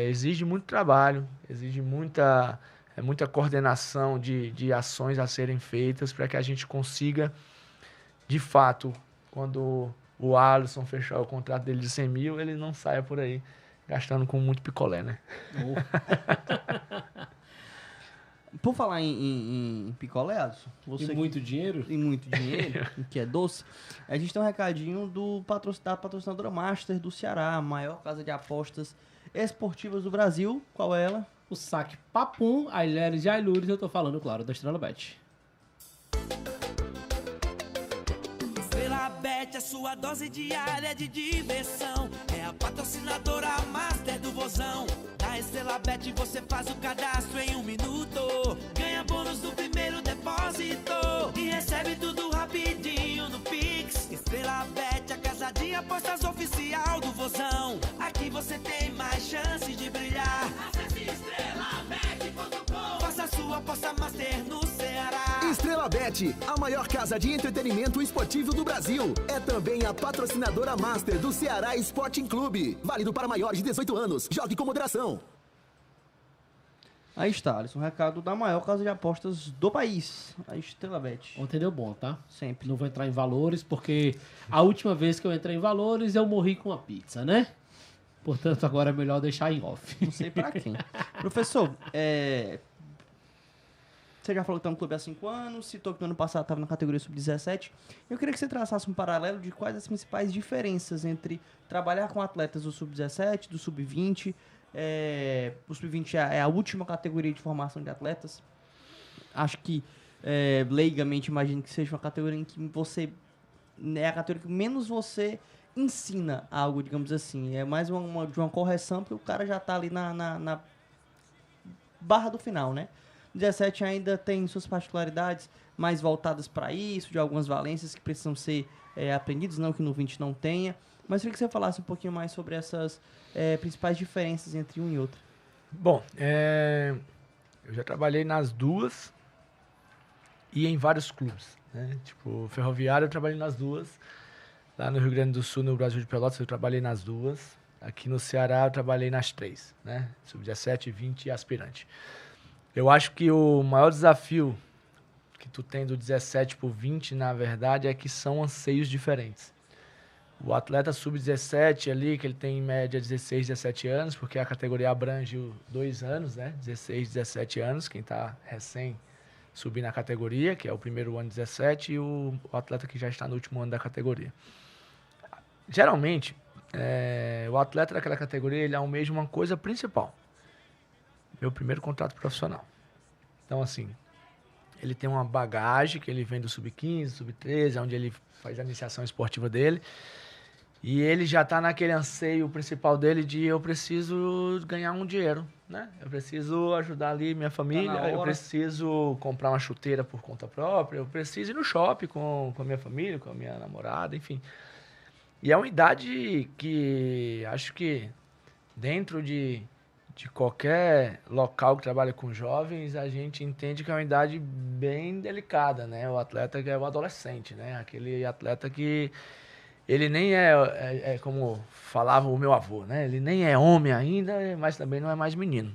Exige muito trabalho, exige muita coordenação de ações a serem feitas para que a gente consiga, de fato, quando o Alisson fechar o contrato dele de 100 mil, ele não saia por aí gastando com muito picolé, né? Por falar em picolé, Alisson, E muito dinheiro? E muito dinheiro, que é doce, a gente tem um recadinho da patrocinadora Master do Ceará, a maior casa de apostas esportivas do Brasil. Qual é ela? O saque Papum, Aileres e Ailures, eu tô falando, claro, da Estrela Bet. Estrela Bet, a sua dose diária de diversão. É a patrocinadora Master do Vozão. Na Estrela Bet você faz o cadastro em 1 minuto. Ganha bônus do primeiro depósito. E recebe tudo rapidinho no Pix. Estrela Bet, a casa de apostas oficial do Vozão. Aqui você tem mais chance de brilhar. Acesse estrelabet.com. Faça sua aposta Master no Ceará. Estrela Bet, a maior casa de entretenimento esportivo do Brasil. É também a patrocinadora Master do Ceará Sporting Clube. Válido para maiores de 18 anos. Jogue com moderação. Aí está, Alisson, um recado da maior casa de apostas do país, a Estrela Bet. Ontem deu bom, tá? Sempre. Não vou entrar em valores, porque a última vez que eu entrei em valores, eu morri com a pizza, né? Portanto, agora é melhor deixar em off. Não sei pra quem. Professor, você Você já falou que está no clube há 5 anos, citou que no ano passado estava na categoria sub-17. Eu queria que você traçasse um paralelo de quais as principais diferenças entre trabalhar com atletas do sub-17, do sub-20. O sub-20 é a última categoria de formação de atletas. Acho que, leigamente, imagino que seja uma categoria em que você... É a categoria que menos você ensina algo, digamos assim. É mais de uma correção, porque o cara já está ali na barra do final, né? 17 ainda tem suas particularidades mais voltadas para isso, de algumas valências que precisam ser aprendidas, não que no 20 não tenha. Mas eu queria que você falasse um pouquinho mais sobre essas principais diferenças entre um e outro. Bom, eu já trabalhei nas duas e em vários clubes, né? Tipo, Ferroviário eu trabalhei nas duas. Lá no Rio Grande do Sul, no Brasil de Pelotas, eu trabalhei nas duas. Aqui no Ceará eu trabalhei nas 3, né? Sub-17, 20 e aspirante. Eu acho que o maior desafio que tu tem do 17 pro 20, na verdade, é que são anseios diferentes. O atleta sub-17 ali, que ele tem em média 16, 17 anos, porque a categoria abrange 2 anos, né? 16, 17 anos, quem tá recém subindo na categoria, que é o primeiro ano 17, e o atleta que já está no último ano da categoria. Geralmente, o atleta daquela categoria, ele almeja uma coisa principal. Meu primeiro contrato profissional. Então, assim, ele tem uma bagagem que ele vem do sub-15, sub-13, onde ele faz a iniciação esportiva dele. E ele já está naquele anseio principal dele de eu preciso ganhar um dinheiro, né? Eu preciso ajudar ali minha família, eu preciso comprar uma chuteira por conta própria, eu preciso ir no shopping com a minha família, com a minha namorada, enfim. E é uma idade que acho que dentro de qualquer local que trabalha com jovens, a gente entende que é uma idade bem delicada, né? O atleta que é o adolescente, né? Aquele atleta que ele nem é como falava o meu avô, né? Ele nem é homem ainda, mas também não é mais menino.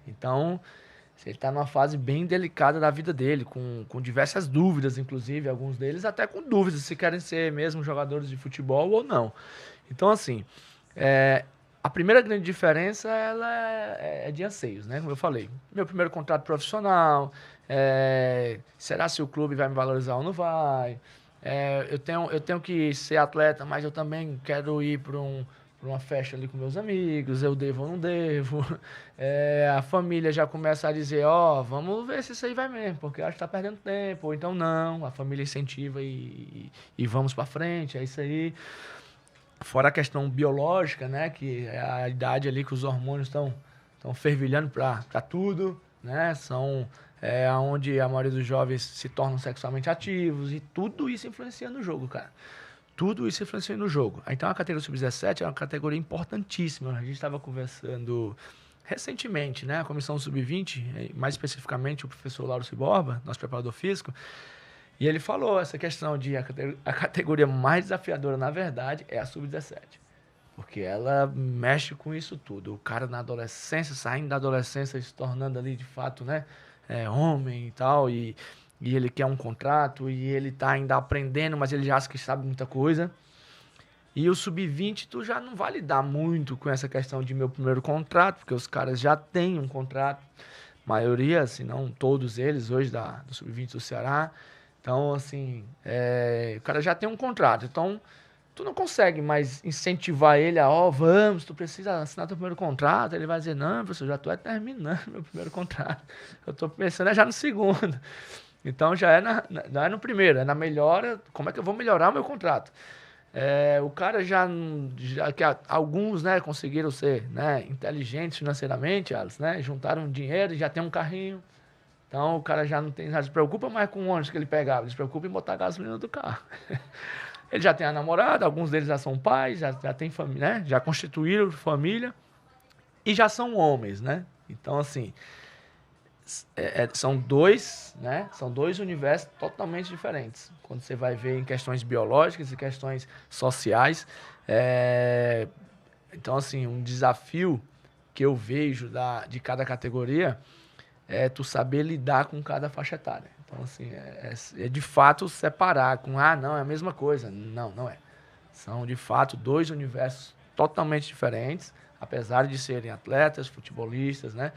Então, ele está numa fase bem delicada da vida dele, com diversas dúvidas, inclusive, alguns deles até com dúvidas se querem ser mesmo jogadores de futebol ou não. Então, assim, a primeira grande diferença ela é de anseios, né? Como eu falei, meu primeiro contrato profissional, será se o clube vai me valorizar ou não vai? Eu tenho que ser atleta, mas eu também quero ir para uma festa ali com meus amigos, eu devo ou não devo. A família já começa a dizer, vamos ver se isso aí vai mesmo, porque acho que está perdendo tempo, ou então não, a família incentiva e vamos para frente, é isso aí. Fora a questão biológica, né, que é a idade ali que os hormônios estão fervilhando para tudo, né, são onde a maioria dos jovens se tornam sexualmente ativos e tudo isso influencia no jogo, cara. Tudo isso influencia no jogo. Então a categoria sub-17 é uma categoria importantíssima. A gente estava conversando recentemente, né, a comissão sub-20, mais especificamente o professor Lauro Ciborba, nosso preparador físico, e ele falou essa questão de a categoria mais desafiadora, na verdade, é a sub-17. Porque ela mexe com isso tudo. O cara na adolescência, saindo da adolescência, se tornando ali, de fato, né, homem e tal, e ele quer um contrato, e ele tá ainda aprendendo, mas ele já acha que sabe muita coisa. E o sub-20, tu já não vai lidar muito com essa questão de meu primeiro contrato, porque os caras já têm um contrato. Maioria, se não todos eles, hoje do sub-20 do Ceará. Então, assim, o cara já tem um contrato. Então, tu não consegue mais incentivar ele vamos, tu precisa assinar teu primeiro contrato. Ele vai dizer, não, professor, já tô terminando meu primeiro contrato. Eu tô pensando já no segundo. Então, já não é no primeiro, é na melhora. Como é que eu vou melhorar o meu contrato? O cara já que alguns, né, conseguiram ser, né, inteligentes financeiramente, Alice, né, juntaram dinheiro e já tem um carrinho. Então, o cara já não se preocupa mais com o ônibus que ele pegava, ele se preocupa em botar a gasolina do carro. Ele já tem a namorada, alguns deles já são pais, já tem família, né? Já constituíram família e já são homens, né? Então, assim, são dois universos totalmente diferentes. Quando você vai ver em questões biológicas e questões sociais. Então, assim, um desafio que eu vejo de cada categoria é tu saber lidar com cada faixa etária. Então, assim, de fato separar com, não, é a mesma coisa. Não, não é. São, de fato, dois universos totalmente diferentes. apesar de serem atletas, futebolistas, né?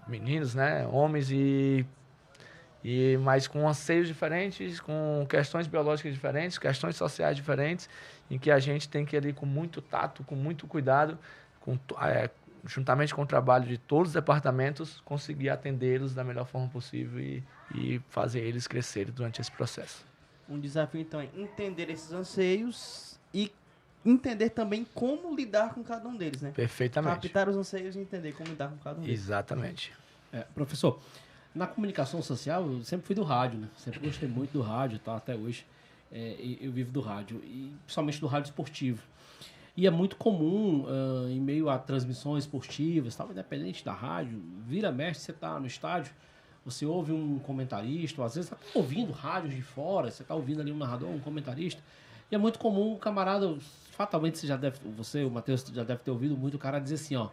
Meninos, né? Homens mas com anseios diferentes, com questões biológicas diferentes, questões sociais diferentes, em que a gente tem que ir ali com muito tato, com muito cuidado, juntamente com o trabalho de todos os departamentos, conseguir atendê-los da melhor forma possível e fazer eles crescerem durante esse processo. Um desafio, então, é entender esses anseios e entender também como lidar com cada um deles, né? Perfeitamente. Captar os anseios e entender como lidar com cada um deles. Exatamente. Professor, na comunicação social, eu sempre fui do rádio, né? Sempre gostei muito do rádio, tá? Até hoje eu vivo do rádio, e principalmente do rádio esportivo. E é muito comum, em meio a transmissões esportivas, tal, independente da rádio, vira mexe, você tá no estádio, você ouve um comentarista, ou às vezes você tá ouvindo rádios de fora, você tá ouvindo ali um narrador, um comentarista, e é muito comum o camarada, fatalmente você, o Matheus, já deve ter ouvido muito o cara dizer assim, ó,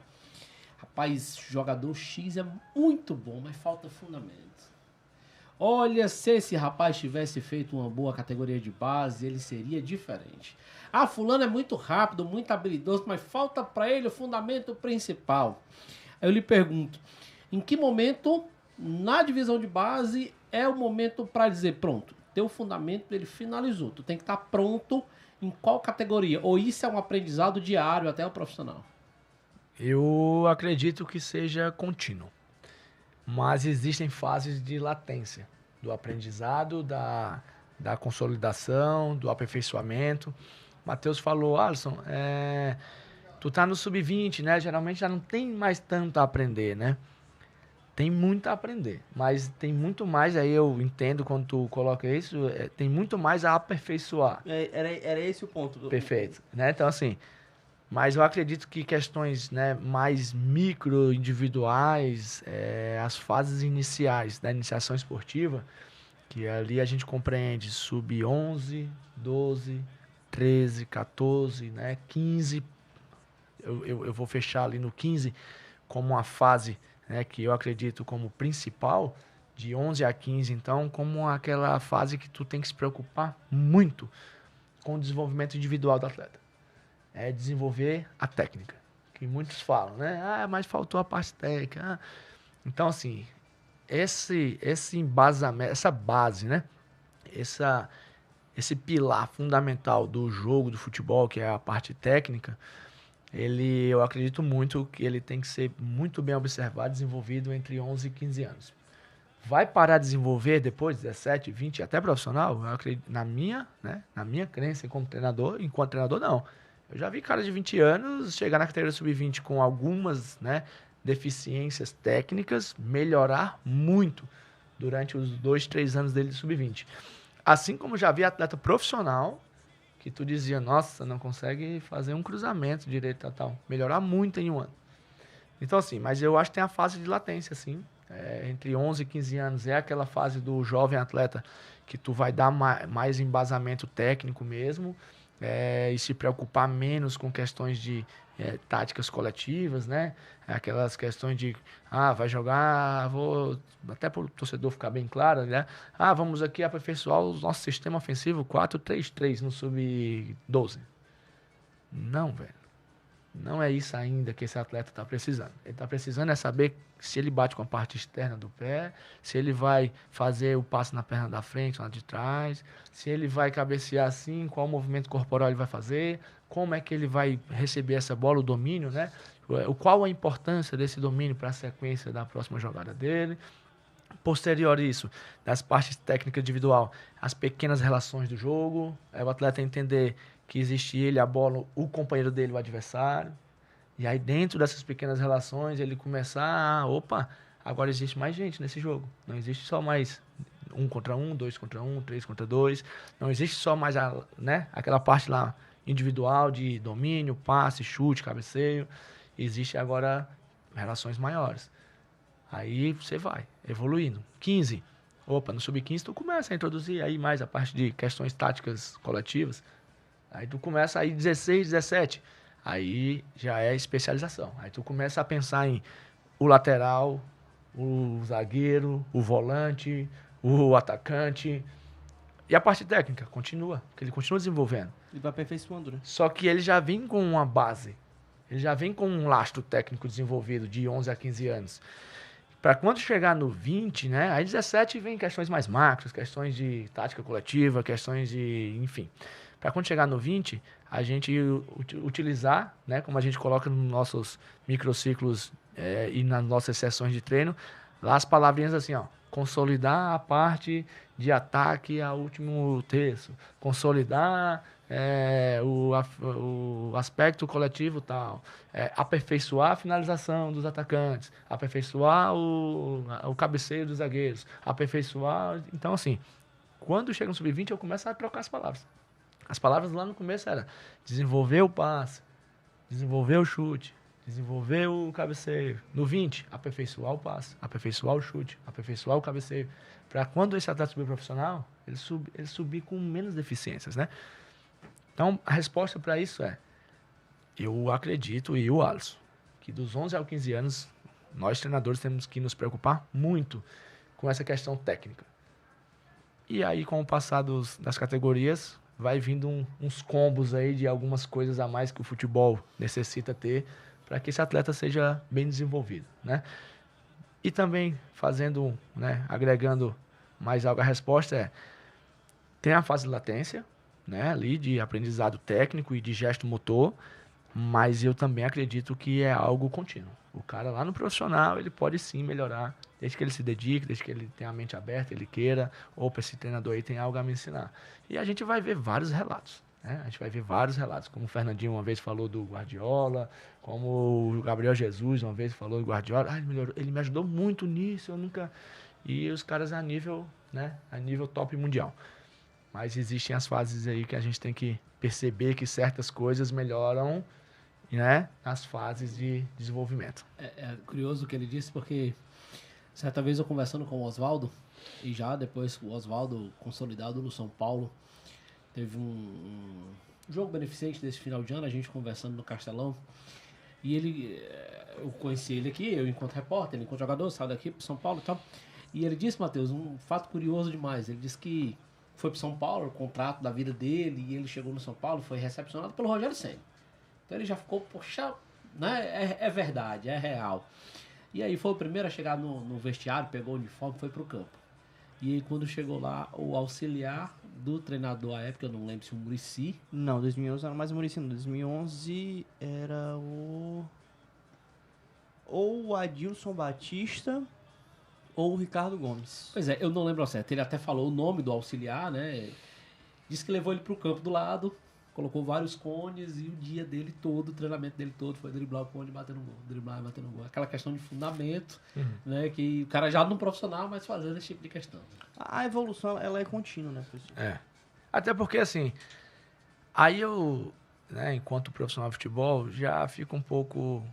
rapaz, jogador X é muito bom, mas falta fundamento. Olha, se esse rapaz tivesse feito uma boa categoria de base, ele seria diferente. Ah, fulano é muito rápido, muito habilidoso, mas falta para ele o fundamento principal. Aí eu lhe pergunto, em que momento, na divisão de base, é o momento para dizer, pronto, teu fundamento ele finalizou, tu tem que estar pronto em qual categoria? Ou isso é um aprendizado diário até o profissional? Eu acredito que seja contínuo, mas existem fases de latência, do aprendizado, da consolidação, do aperfeiçoamento. Matheus falou, Alisson, tu tá no sub-20, né? Geralmente já não tem mais tanto a aprender, né? Tem muito a aprender, mas tem muito mais, aí eu entendo quando tu coloca isso, tem muito mais a aperfeiçoar. Era esse o ponto. Perfeito, né? Então, assim, mas eu acredito que questões, né, mais micro, individuais, as fases iniciais da iniciação esportiva, que ali a gente compreende sub-11, 12, 13, 14, né, 15, eu vou fechar ali no 15 como uma fase, né, que eu acredito como principal, de 11 a 15, então, como aquela fase que tu tem que se preocupar muito com o desenvolvimento individual do atleta. É desenvolver a técnica, que muitos falam, né? Ah, mas faltou a parte técnica. Então, assim, esse embasamento, essa base, né? Esse pilar fundamental do jogo, do futebol, que é a parte técnica, eu acredito muito que ele tem que ser muito bem observado, desenvolvido entre 11 e 15 anos. Vai parar de desenvolver depois, 17, 20, até profissional? Eu acredito, na minha crença enquanto treinador, não. Eu já vi cara de 20 anos chegar na categoria sub-20 com algumas, né, deficiências técnicas, melhorar muito durante os 2, 3 anos dele de sub-20. Assim como já vi atleta profissional que tu dizia, nossa, não consegue fazer um cruzamento direito, tal. Melhorar muito em um ano. Então, assim, mas eu acho que tem a fase de latência, assim. Entre 11 e 15 anos é aquela fase do jovem atleta que tu vai dar mais embasamento técnico mesmo, e se preocupar menos com questões de táticas coletivas, né? Aquelas questões de, vai jogar, até para o torcedor ficar bem claro, né? Vamos aqui aperfeiçoar o nosso sistema ofensivo 4-3-3 no sub-12. Não, velho. Não é isso ainda que esse atleta está precisando. Ele está precisando é saber se ele bate com a parte externa do pé, se ele vai fazer o passe na perna da frente, na de trás, se ele vai cabecear assim, qual movimento corporal ele vai fazer, como é que ele vai receber essa bola, o domínio, né? Qual a importância desse domínio para a sequência da próxima jogada dele. Posterior a isso, das partes técnicas individual, as pequenas relações do jogo, o atleta entender que existe ele, a bola, o companheiro dele, o adversário. E aí dentro dessas pequenas relações ele começar, agora existe mais gente nesse jogo. Não existe só mais 1 contra 1, 2 contra 1, 3 contra 2. Não existe só mais aquela parte lá individual de domínio, passe, chute, cabeceio. Existe agora relações maiores. Aí você vai evoluindo. 15. No sub-15 tu começa a introduzir aí mais a parte de questões táticas coletivas. Aí tu começa aí 16, 17. Aí já é especialização. Aí tu começa a pensar em o lateral, o zagueiro, o volante, o atacante. E a parte técnica continua, porque ele continua desenvolvendo. Ele vai aperfeiçoando, né? Só que ele já vem com uma base. Ele já vem com um lastro técnico desenvolvido de 11 a 15 anos. Para quando chegar no 20, né? Aí 17 vem questões mais macros, questões de tática coletiva, questões de... Enfim. Para quando chegar no 20, a gente utilizar, né? Como a gente coloca nos nossos microciclos e nas nossas sessões de treino, lá as palavrinhas assim, ó. Consolidar a parte de ataque ao último terço. Consolidar o aspecto coletivo tal. Aperfeiçoar a finalização dos atacantes. Aperfeiçoar o cabeceio dos zagueiros. Aperfeiçoar... Então, assim, quando chega no sub-20, eu começo a trocar as palavras. As palavras lá no começo era desenvolver o passe, desenvolver o chute, desenvolver o cabeceio. No 20, aperfeiçoar o passe, aperfeiçoar o chute, aperfeiçoar o cabeceio. Para quando esse atleta subir profissional, ele subir com menos deficiências, né? Então, a resposta para isso eu acredito, e o Alisson, que dos 11 aos 15 anos, nós treinadores temos que nos preocupar muito com essa questão técnica. E aí, com o passar das categorias, vai vindo uns combos aí de algumas coisas a mais que o futebol necessita ter para que esse atleta seja bem desenvolvido, né? E também fazendo, né, agregando mais algo à resposta tem a fase de latência, né, ali de aprendizado técnico e de gesto motor, mas eu também acredito que é algo contínuo. O cara lá no profissional, ele pode sim melhorar, desde que ele se dedique, desde que ele tenha a mente aberta, ele queira, ou para esse treinador aí tem algo a me ensinar. E a gente vai ver vários relatos, né? A gente vai ver vários relatos, como o Fernandinho uma vez falou do Guardiola, como o Gabriel Jesus uma vez falou do Guardiola. Ele me ajudou muito nisso, eu nunca... E os caras a nível, né, a nível top mundial. Mas existem as fases aí que a gente tem que perceber que certas coisas melhoram, né, nas fases de desenvolvimento. É curioso o que ele disse, porque certa vez eu conversando com o Oswaldo, e já depois o Oswaldo consolidado no São Paulo, teve um jogo beneficente desse final de ano, a gente conversando no Castelão, e eu conheci ele aqui, eu enquanto repórter, ele enquanto jogador, saio daqui pro São Paulo e tal, e ele disse, Matheus, um fato curioso demais, ele disse que foi pro São Paulo, o contrato da vida dele, e ele chegou no São Paulo, foi recepcionado pelo Rogério Ceni. Então ele já ficou, poxa, né? É verdade, é real. E aí foi o primeiro a chegar no vestiário, pegou o uniforme, foi pro campo. E aí quando chegou lá, o auxiliar do treinador à época, eu não lembro se o Muricy... Não, 2011 era mais o Muricy, não. 2011 era ou o Adilson Batista ou o Ricardo Gomes. Pois é, eu não lembro ao certo. Ele até falou o nome do auxiliar, né? Disse que levou ele pro campo do lado, colocou vários cones e o dia dele todo, o treinamento dele todo foi driblar o cone e bater no gol. Driblar e bater no gol. Aquela questão de fundamento, né? Que o cara já no profissional, mas fazendo esse tipo de questão. A evolução, ela é contínua, né, professor? Até porque, assim, aí eu, né, enquanto profissional de futebol, já fico um pouco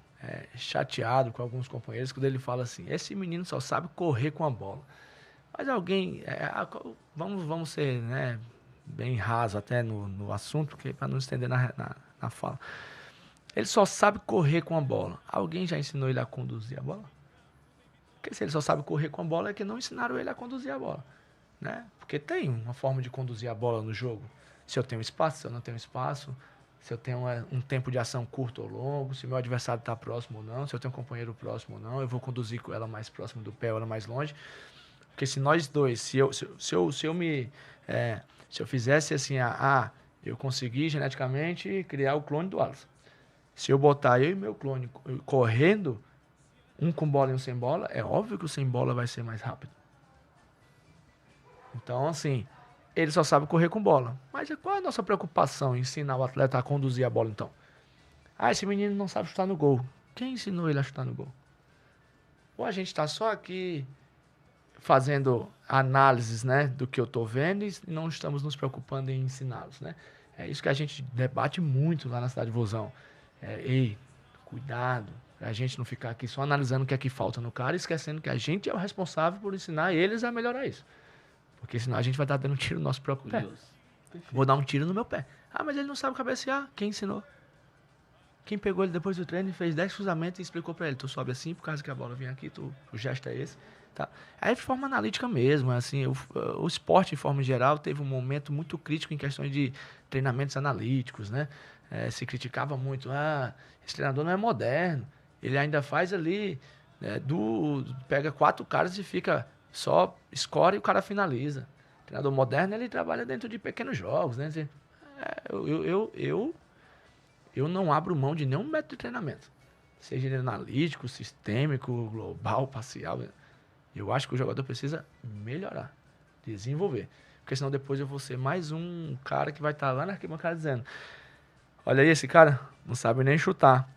chateado com alguns companheiros quando ele fala assim, esse menino só sabe correr com a bola. Mas alguém, vamos ser, né, bem raso até no assunto, para não estender na fala. Ele só sabe correr com a bola. Alguém já ensinou ele a conduzir a bola? Porque se ele só sabe correr com a bola, é que não ensinaram ele a conduzir a bola, né? Porque tem uma forma de conduzir a bola no jogo. Se eu tenho espaço, se eu não tenho espaço, se eu tenho um tempo de ação curto ou longo, se o meu adversário está próximo ou não, se eu tenho um companheiro próximo ou não, eu vou conduzir com ela mais próximo do pé ou ela mais longe. Porque se nós dois, se eu fizesse assim, eu consegui geneticamente criar o clone do Alisson. Se eu botar eu e meu clone correndo, um com bola e um sem bola, é óbvio que o sem bola vai ser mais rápido. Então, assim, ele só sabe correr com bola. Mas qual é a nossa preocupação em ensinar o atleta a conduzir a bola, então? Esse menino não sabe chutar no gol. Quem ensinou ele a chutar no gol? Ou a gente está só aqui fazendo análises, né, do que eu estou vendo e não estamos nos preocupando em ensiná-los, né? É isso que a gente debate muito lá na cidade de Vozão. Cuidado, a gente não ficar aqui só analisando o que é que falta no cara, esquecendo que a gente é o responsável por ensinar eles a melhorar isso. Porque senão a gente vai estar dando um tiro no nosso próprio pé. Vou dar um tiro no meu pé. Mas ele não sabe cabecear. Quem ensinou? Quem pegou ele depois do treino e fez 10 cruzamentos e explicou para ele, tu sobe assim por causa que a bola vem aqui, o gesto é esse. Tá? Aí de forma analítica mesmo, assim, o esporte, de forma geral, teve um momento muito crítico em questões de treinamentos analíticos, né? se criticava muito, esse treinador não é moderno, ele ainda faz ali, pega 4 caras e fica só, escolhe e o cara finaliza. O treinador moderno, ele trabalha dentro de pequenos jogos, né? Eu não abro mão de nenhum método de treinamento, seja ele analítico, sistêmico, global, parcial. Eu acho que o jogador precisa melhorar, desenvolver, porque senão depois eu vou ser mais um cara que vai estar lá na arquibancada dizendo: olha aí, esse cara não sabe nem chutar.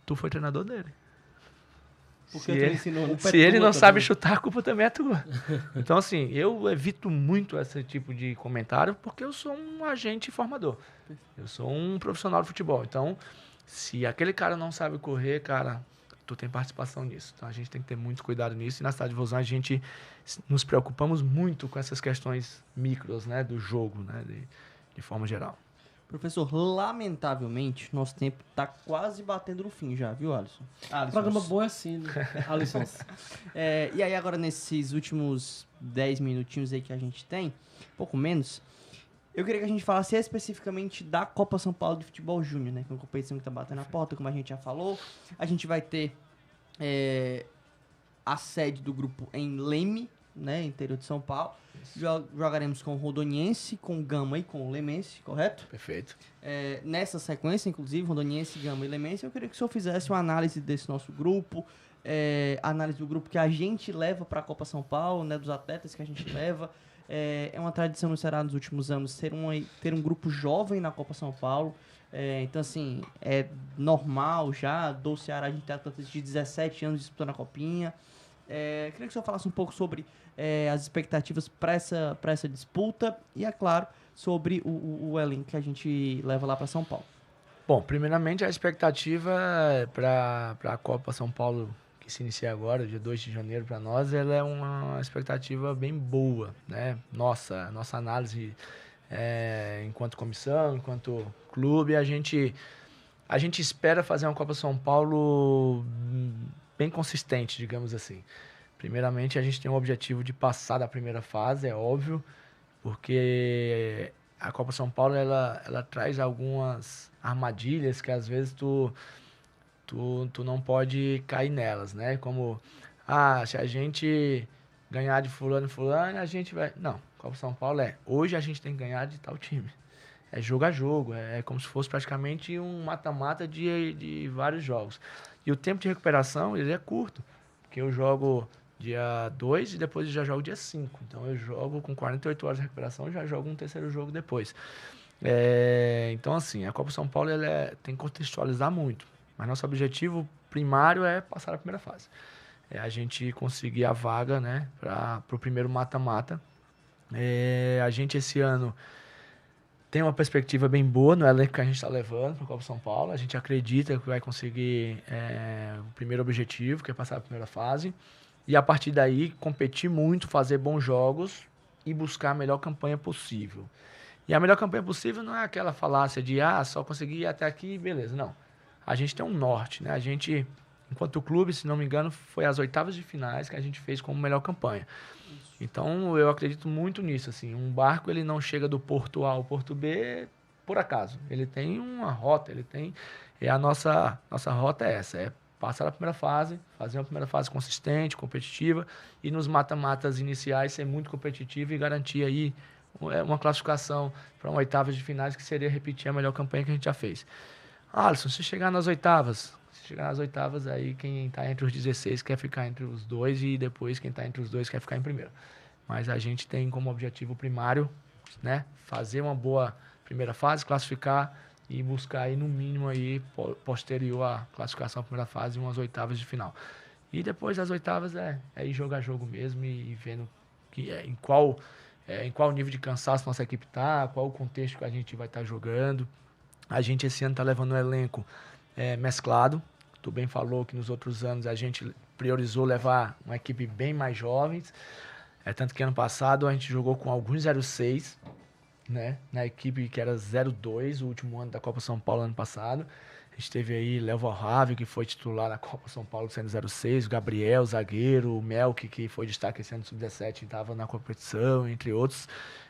Tu foi treinador dele. Porque tu ensinou, se ele não sabe chutar, a culpa também é tua. Então, assim, eu evito muito esse tipo de comentário porque eu sou um agente formador. Eu sou um profissional de futebol. Então, se aquele cara não sabe correr, cara, tu tem participação nisso. Então, a gente tem que ter muito cuidado nisso. E na cidade de Vozão, a gente nos preocupamos muito com essas questões micros, né, do jogo, né, de forma geral. Professor, lamentavelmente, nosso tempo tá quase batendo no fim já, viu, Alisson? Programa bom é assim, né? Alisson. E aí agora, nesses últimos 10 minutinhos aí que a gente tem, pouco menos, eu queria que a gente falasse especificamente da Copa São Paulo de Futebol Júnior, né? Que é uma competição que tá batendo na porta, como a gente já falou. A gente vai ter a sede do grupo em Leme, né? Interior de São Paulo. Jogaremos com o Rondoniense, com o Gama e com o Lemense, correto? Perfeito. Nessa sequência, inclusive, Rondoniense, Gama e Lemense, eu queria que o senhor fizesse uma análise desse nosso grupo, análise do grupo que a gente leva para a Copa São Paulo, né, dos atletas que a gente leva. É uma tradição no Ceará nos últimos anos ter um grupo jovem na Copa São Paulo. Então, assim, é normal já do Ceará a gente ter atletas de 17 anos disputando a Copinha. Queria que o senhor falasse um pouco sobre as expectativas para essa disputa e, é claro, sobre o elenco que a gente leva lá para São Paulo. Bom, primeiramente a expectativa para a Copa São Paulo, que se inicia agora, dia 2 de janeiro, para nós, ela é uma expectativa bem boa, né? Nossa análise enquanto comissão, enquanto clube, a gente espera fazer uma Copa São Paulo bem consistente, digamos assim. Primeiramente, a gente tem o objetivo de passar da primeira fase, é óbvio, porque a Copa São Paulo ela traz algumas armadilhas que às vezes tu não pode cair nelas, né? Como, se a gente ganhar de fulano, a gente vai... Não, Copa São Paulo hoje a gente tem que ganhar de tal time. É jogo a jogo, é como se fosse praticamente um mata-mata de vários jogos. E o tempo de recuperação, ele é curto, porque eu jogo dia 2 e depois eu já jogo dia 5. Então eu jogo com 48 horas de recuperação e já jogo um terceiro jogo depois. Então, assim, a Copa São Paulo tem que contextualizar muito. Mas nosso objetivo primário é passar a primeira fase. É a gente conseguir a vaga, né, para o primeiro mata-mata. A gente esse ano tem uma perspectiva bem boa no elenco que a gente está levando para a Copa São Paulo. A gente acredita que vai conseguir o primeiro objetivo, que é passar a primeira fase. E a partir daí, competir muito, fazer bons jogos e buscar a melhor campanha possível. E a melhor campanha possível não é aquela falácia de só conseguir ir até aqui, beleza. Não. A gente tem um norte, né? A gente, enquanto clube, se não me engano, foi as oitavas de finais que a gente fez como melhor campanha. Então, eu acredito muito nisso, assim. Um barco, ele não chega do porto A ao porto B por acaso. Ele tem uma rota, a nossa rota é essa, passar a primeira fase, fazer uma primeira fase consistente, competitiva, e nos mata-matas iniciais ser muito competitivo e garantir aí uma classificação para uma oitava de finais, que seria repetir a melhor campanha que a gente já fez. Alisson, se chegar nas oitavas, aí quem está entre os 16 quer ficar entre os dois e depois quem está entre os dois quer ficar em primeiro. Mas a gente tem como objetivo primário, né, fazer uma boa primeira fase, classificar e buscar aí no mínimo aí posterior à classificação à primeira fase umas oitavas de final. E depois das oitavas é ir jogar jogo mesmo e vendo em qual nível de cansaço nossa equipe está, qual o contexto que a gente vai estar jogando. A gente esse ano está levando um elenco mesclado. Tu bem falou que nos outros anos a gente priorizou levar uma equipe bem mais jovens. Tanto que ano passado a gente jogou com alguns 06, né? Na equipe que era 02, o último ano da Copa São Paulo ano passado. A gente teve aí Léo Valrave, que foi titular na Copa São Paulo sendo 06, o Gabriel, zagueiro, o Melk, que foi destaque esse ano sub-17 e estava na competição, entre outros,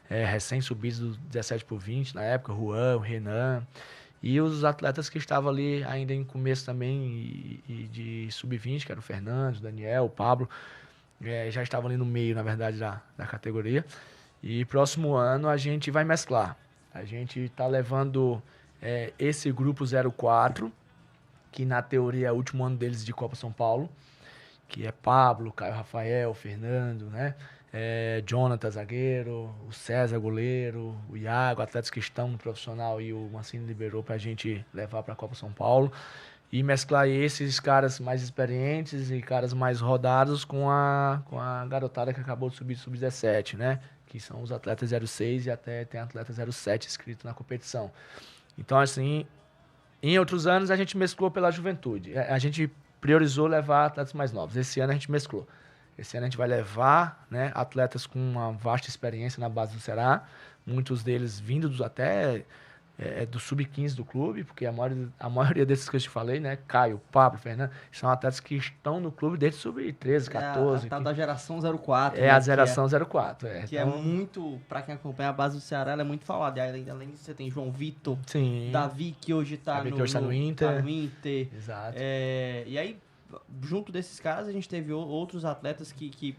recém-subidos do 17 por 20 na época, o Juan, o Renan. E os atletas que estavam ali ainda em começo também e de sub-20, que era o Fernando, o Daniel, o Pablo, já estavam ali no meio, na verdade, da categoria. E próximo ano a gente vai mesclar. A gente está levando esse grupo 04, que na teoria é o último ano deles de Copa São Paulo, que é Pablo, Caio Rafael, Fernando, né? Jonathan, zagueiro, o César, goleiro, o Iago, atletas que estão no profissional e o Mancini liberou para a gente levar para a Copa São Paulo. E mesclar esses caras mais experientes e caras mais rodados com a garotada que acabou de subir sub-17, né? Que são os atletas 06 e até tem atleta 07 inscrito na competição. Então, assim, em outros anos a gente mesclou pela juventude. A gente priorizou levar atletas mais novos. Esse ano a gente mesclou. Esse ano a gente vai levar, né, atletas com uma vasta experiência na base do Ceará, muitos deles vindos até do sub-15 do clube, porque a maioria desses que eu te falei, né, Caio, Pablo, Fernando, são atletas que estão no clube desde sub-13, 14. A da geração 04. É, né, a geração 04. Que então, é muito, para quem acompanha a base do Ceará, ela é muito falada. Além disso, você tem João Vitor, sim, Davi, que hoje está no Inter. Tá no Inter. Exato. E aí, junto desses caras, a gente teve outros atletas que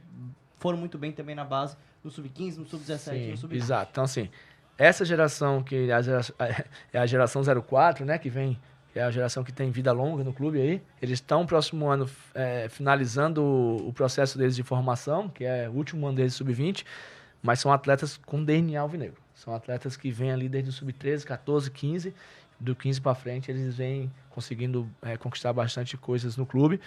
foram muito bem também na base, no sub-15, no sub-17, no sub-20. Exato. Então, assim, essa geração, que é a geração 04, né, que é a geração que tem vida longa no clube aí, eles estão próximo ano finalizando o processo deles de formação, que é o último ano deles sub-20, mas são atletas com DNA alvinegro. São atletas que vêm ali desde o sub-13, 14, 15, do 15 para frente eles vêm conseguindo conquistar bastante coisas no clube.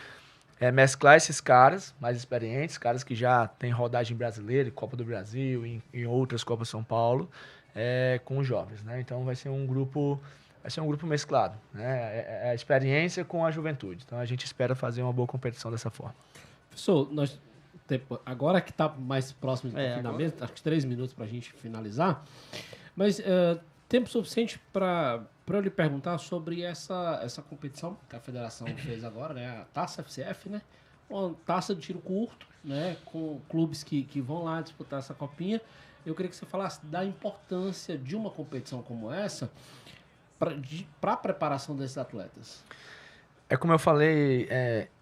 Mesclar esses caras mais experientes, caras que já têm rodagem brasileira, em Copa do Brasil, em outras Copas São Paulo, com os jovens, né? Então vai ser um grupo mesclado, né? A experiência com a juventude. Então a gente espera fazer uma boa competição dessa forma. Professor, agora que está mais próximo do finalmente, acho que 3 minutos para a gente finalizar, mas tempo suficiente para eu lhe perguntar sobre essa competição que a federação fez agora, né? A Taça FCF, né? Uma taça de tiro curto, né? Com clubes que vão lá disputar essa copinha. Eu queria que você falasse da importância de uma competição como essa para a preparação desses atletas. Como eu falei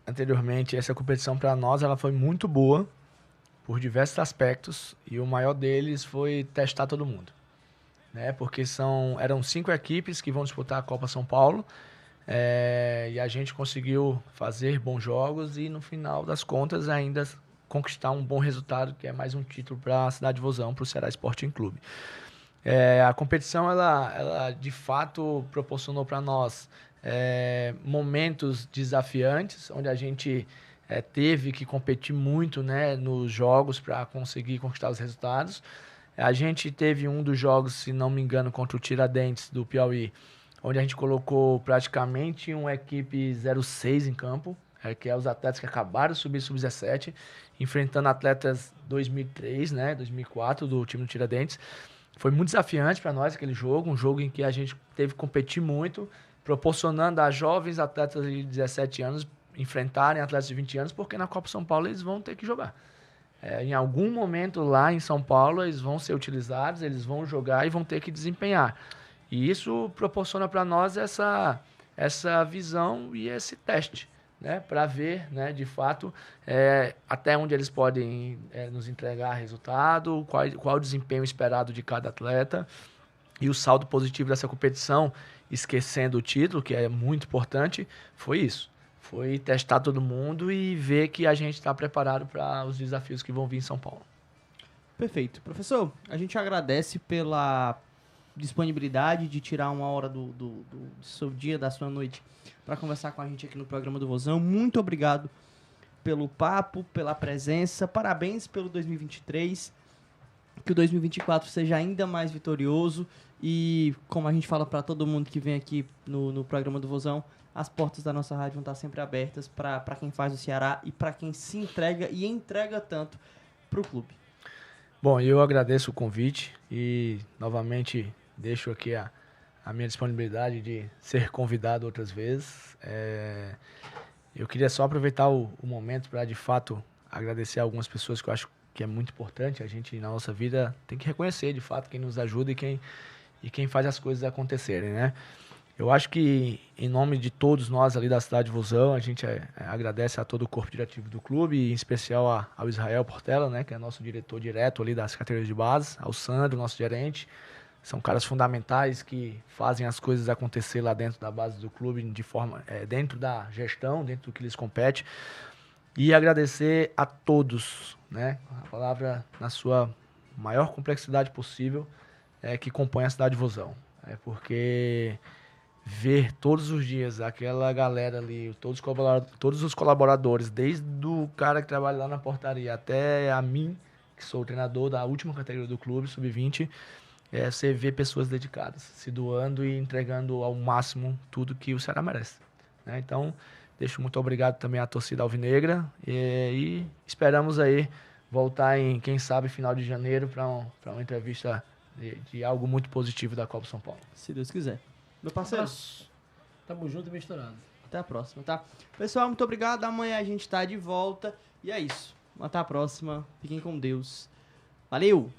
anteriormente, essa competição para nós ela foi muito boa por diversos aspectos e o maior deles foi testar todo mundo, né? Porque eram 5 equipes que vão disputar a Copa São Paulo e a gente conseguiu fazer bons jogos e no final das contas ainda conquistar um bom resultado, que é mais um título para a cidade de Vozão, para o Ceará Sporting Clube. A competição, ela de fato proporcionou para nós momentos desafiantes, onde a gente teve que competir muito, né, nos jogos para conseguir conquistar os resultados. A gente teve um dos jogos, se não me engano, contra o Tiradentes do Piauí, onde a gente colocou praticamente uma equipe 06 em campo, que é os atletas que acabaram de subir sub-17, enfrentando atletas 2003, né, 2004 do time do Tiradentes. Foi muito desafiante para nós aquele jogo, um jogo em que a gente teve que competir muito, proporcionando a jovens atletas de 17 anos enfrentarem atletas de 20 anos, porque na Copa São Paulo eles vão ter que jogar. Em algum momento lá em São Paulo eles vão ser utilizados, eles vão jogar e vão ter que desempenhar. E isso proporciona para nós essa visão e esse teste, né, para ver, né, de fato até onde eles podem nos entregar resultado, qual o desempenho esperado de cada atleta e o saldo positivo dessa competição, esquecendo o título, que é muito importante, foi isso. Foi testar todo mundo e ver que a gente está preparado para os desafios que vão vir em São Paulo. Perfeito. Professor, a gente agradece pela disponibilidade de tirar uma hora do seu dia, da sua noite, para conversar com a gente aqui no programa do Vozão. Muito obrigado pelo papo, pela presença. Parabéns pelo 2023. Que o 2024 seja ainda mais vitorioso. E, como a gente fala para todo mundo que vem aqui no programa do Vozão, as portas da nossa rádio vão estar sempre abertas para quem faz o Ceará e para quem se entrega e entrega tanto para o clube. Bom, eu agradeço o convite e, novamente, deixo aqui a minha disponibilidade de ser convidado outras vezes. Eu queria só aproveitar o momento para, de fato, agradecer a algumas pessoas que eu acho que é muito importante. A gente, na nossa vida, tem que reconhecer, de fato, quem nos ajuda e quem faz as coisas acontecerem, né? Eu acho que, em nome de todos nós ali da cidade de Vozão, a gente agradece a todo o corpo diretivo do clube, e em especial ao Israel Portela, né, que é nosso diretor direto ali das categorias de base, ao Sandro, nosso gerente. São caras fundamentais que fazem as coisas acontecer lá dentro da base do clube, de forma, dentro da gestão, dentro do que lhes compete. E agradecer a todos, né, a palavra na sua maior complexidade possível, que compõe a cidade de Vozão. Porque ver todos os dias aquela galera ali, todos os colaboradores, desde o cara que trabalha lá na portaria até a mim, que sou o treinador da última categoria do clube, sub-20, você vê pessoas dedicadas, se doando e entregando ao máximo tudo que o Ceará merece, né? Então, deixo muito obrigado também à torcida alvinegra e esperamos aí voltar em, quem sabe, final de janeiro para uma entrevista de algo muito positivo da Copa São Paulo. Se Deus quiser. Meu parceiro, Tamo junto e misturado. até a próxima, tá? Pessoal, muito obrigado. Amanhã a gente tá de volta. E é isso. Até a próxima. Fiquem com Deus. Valeu!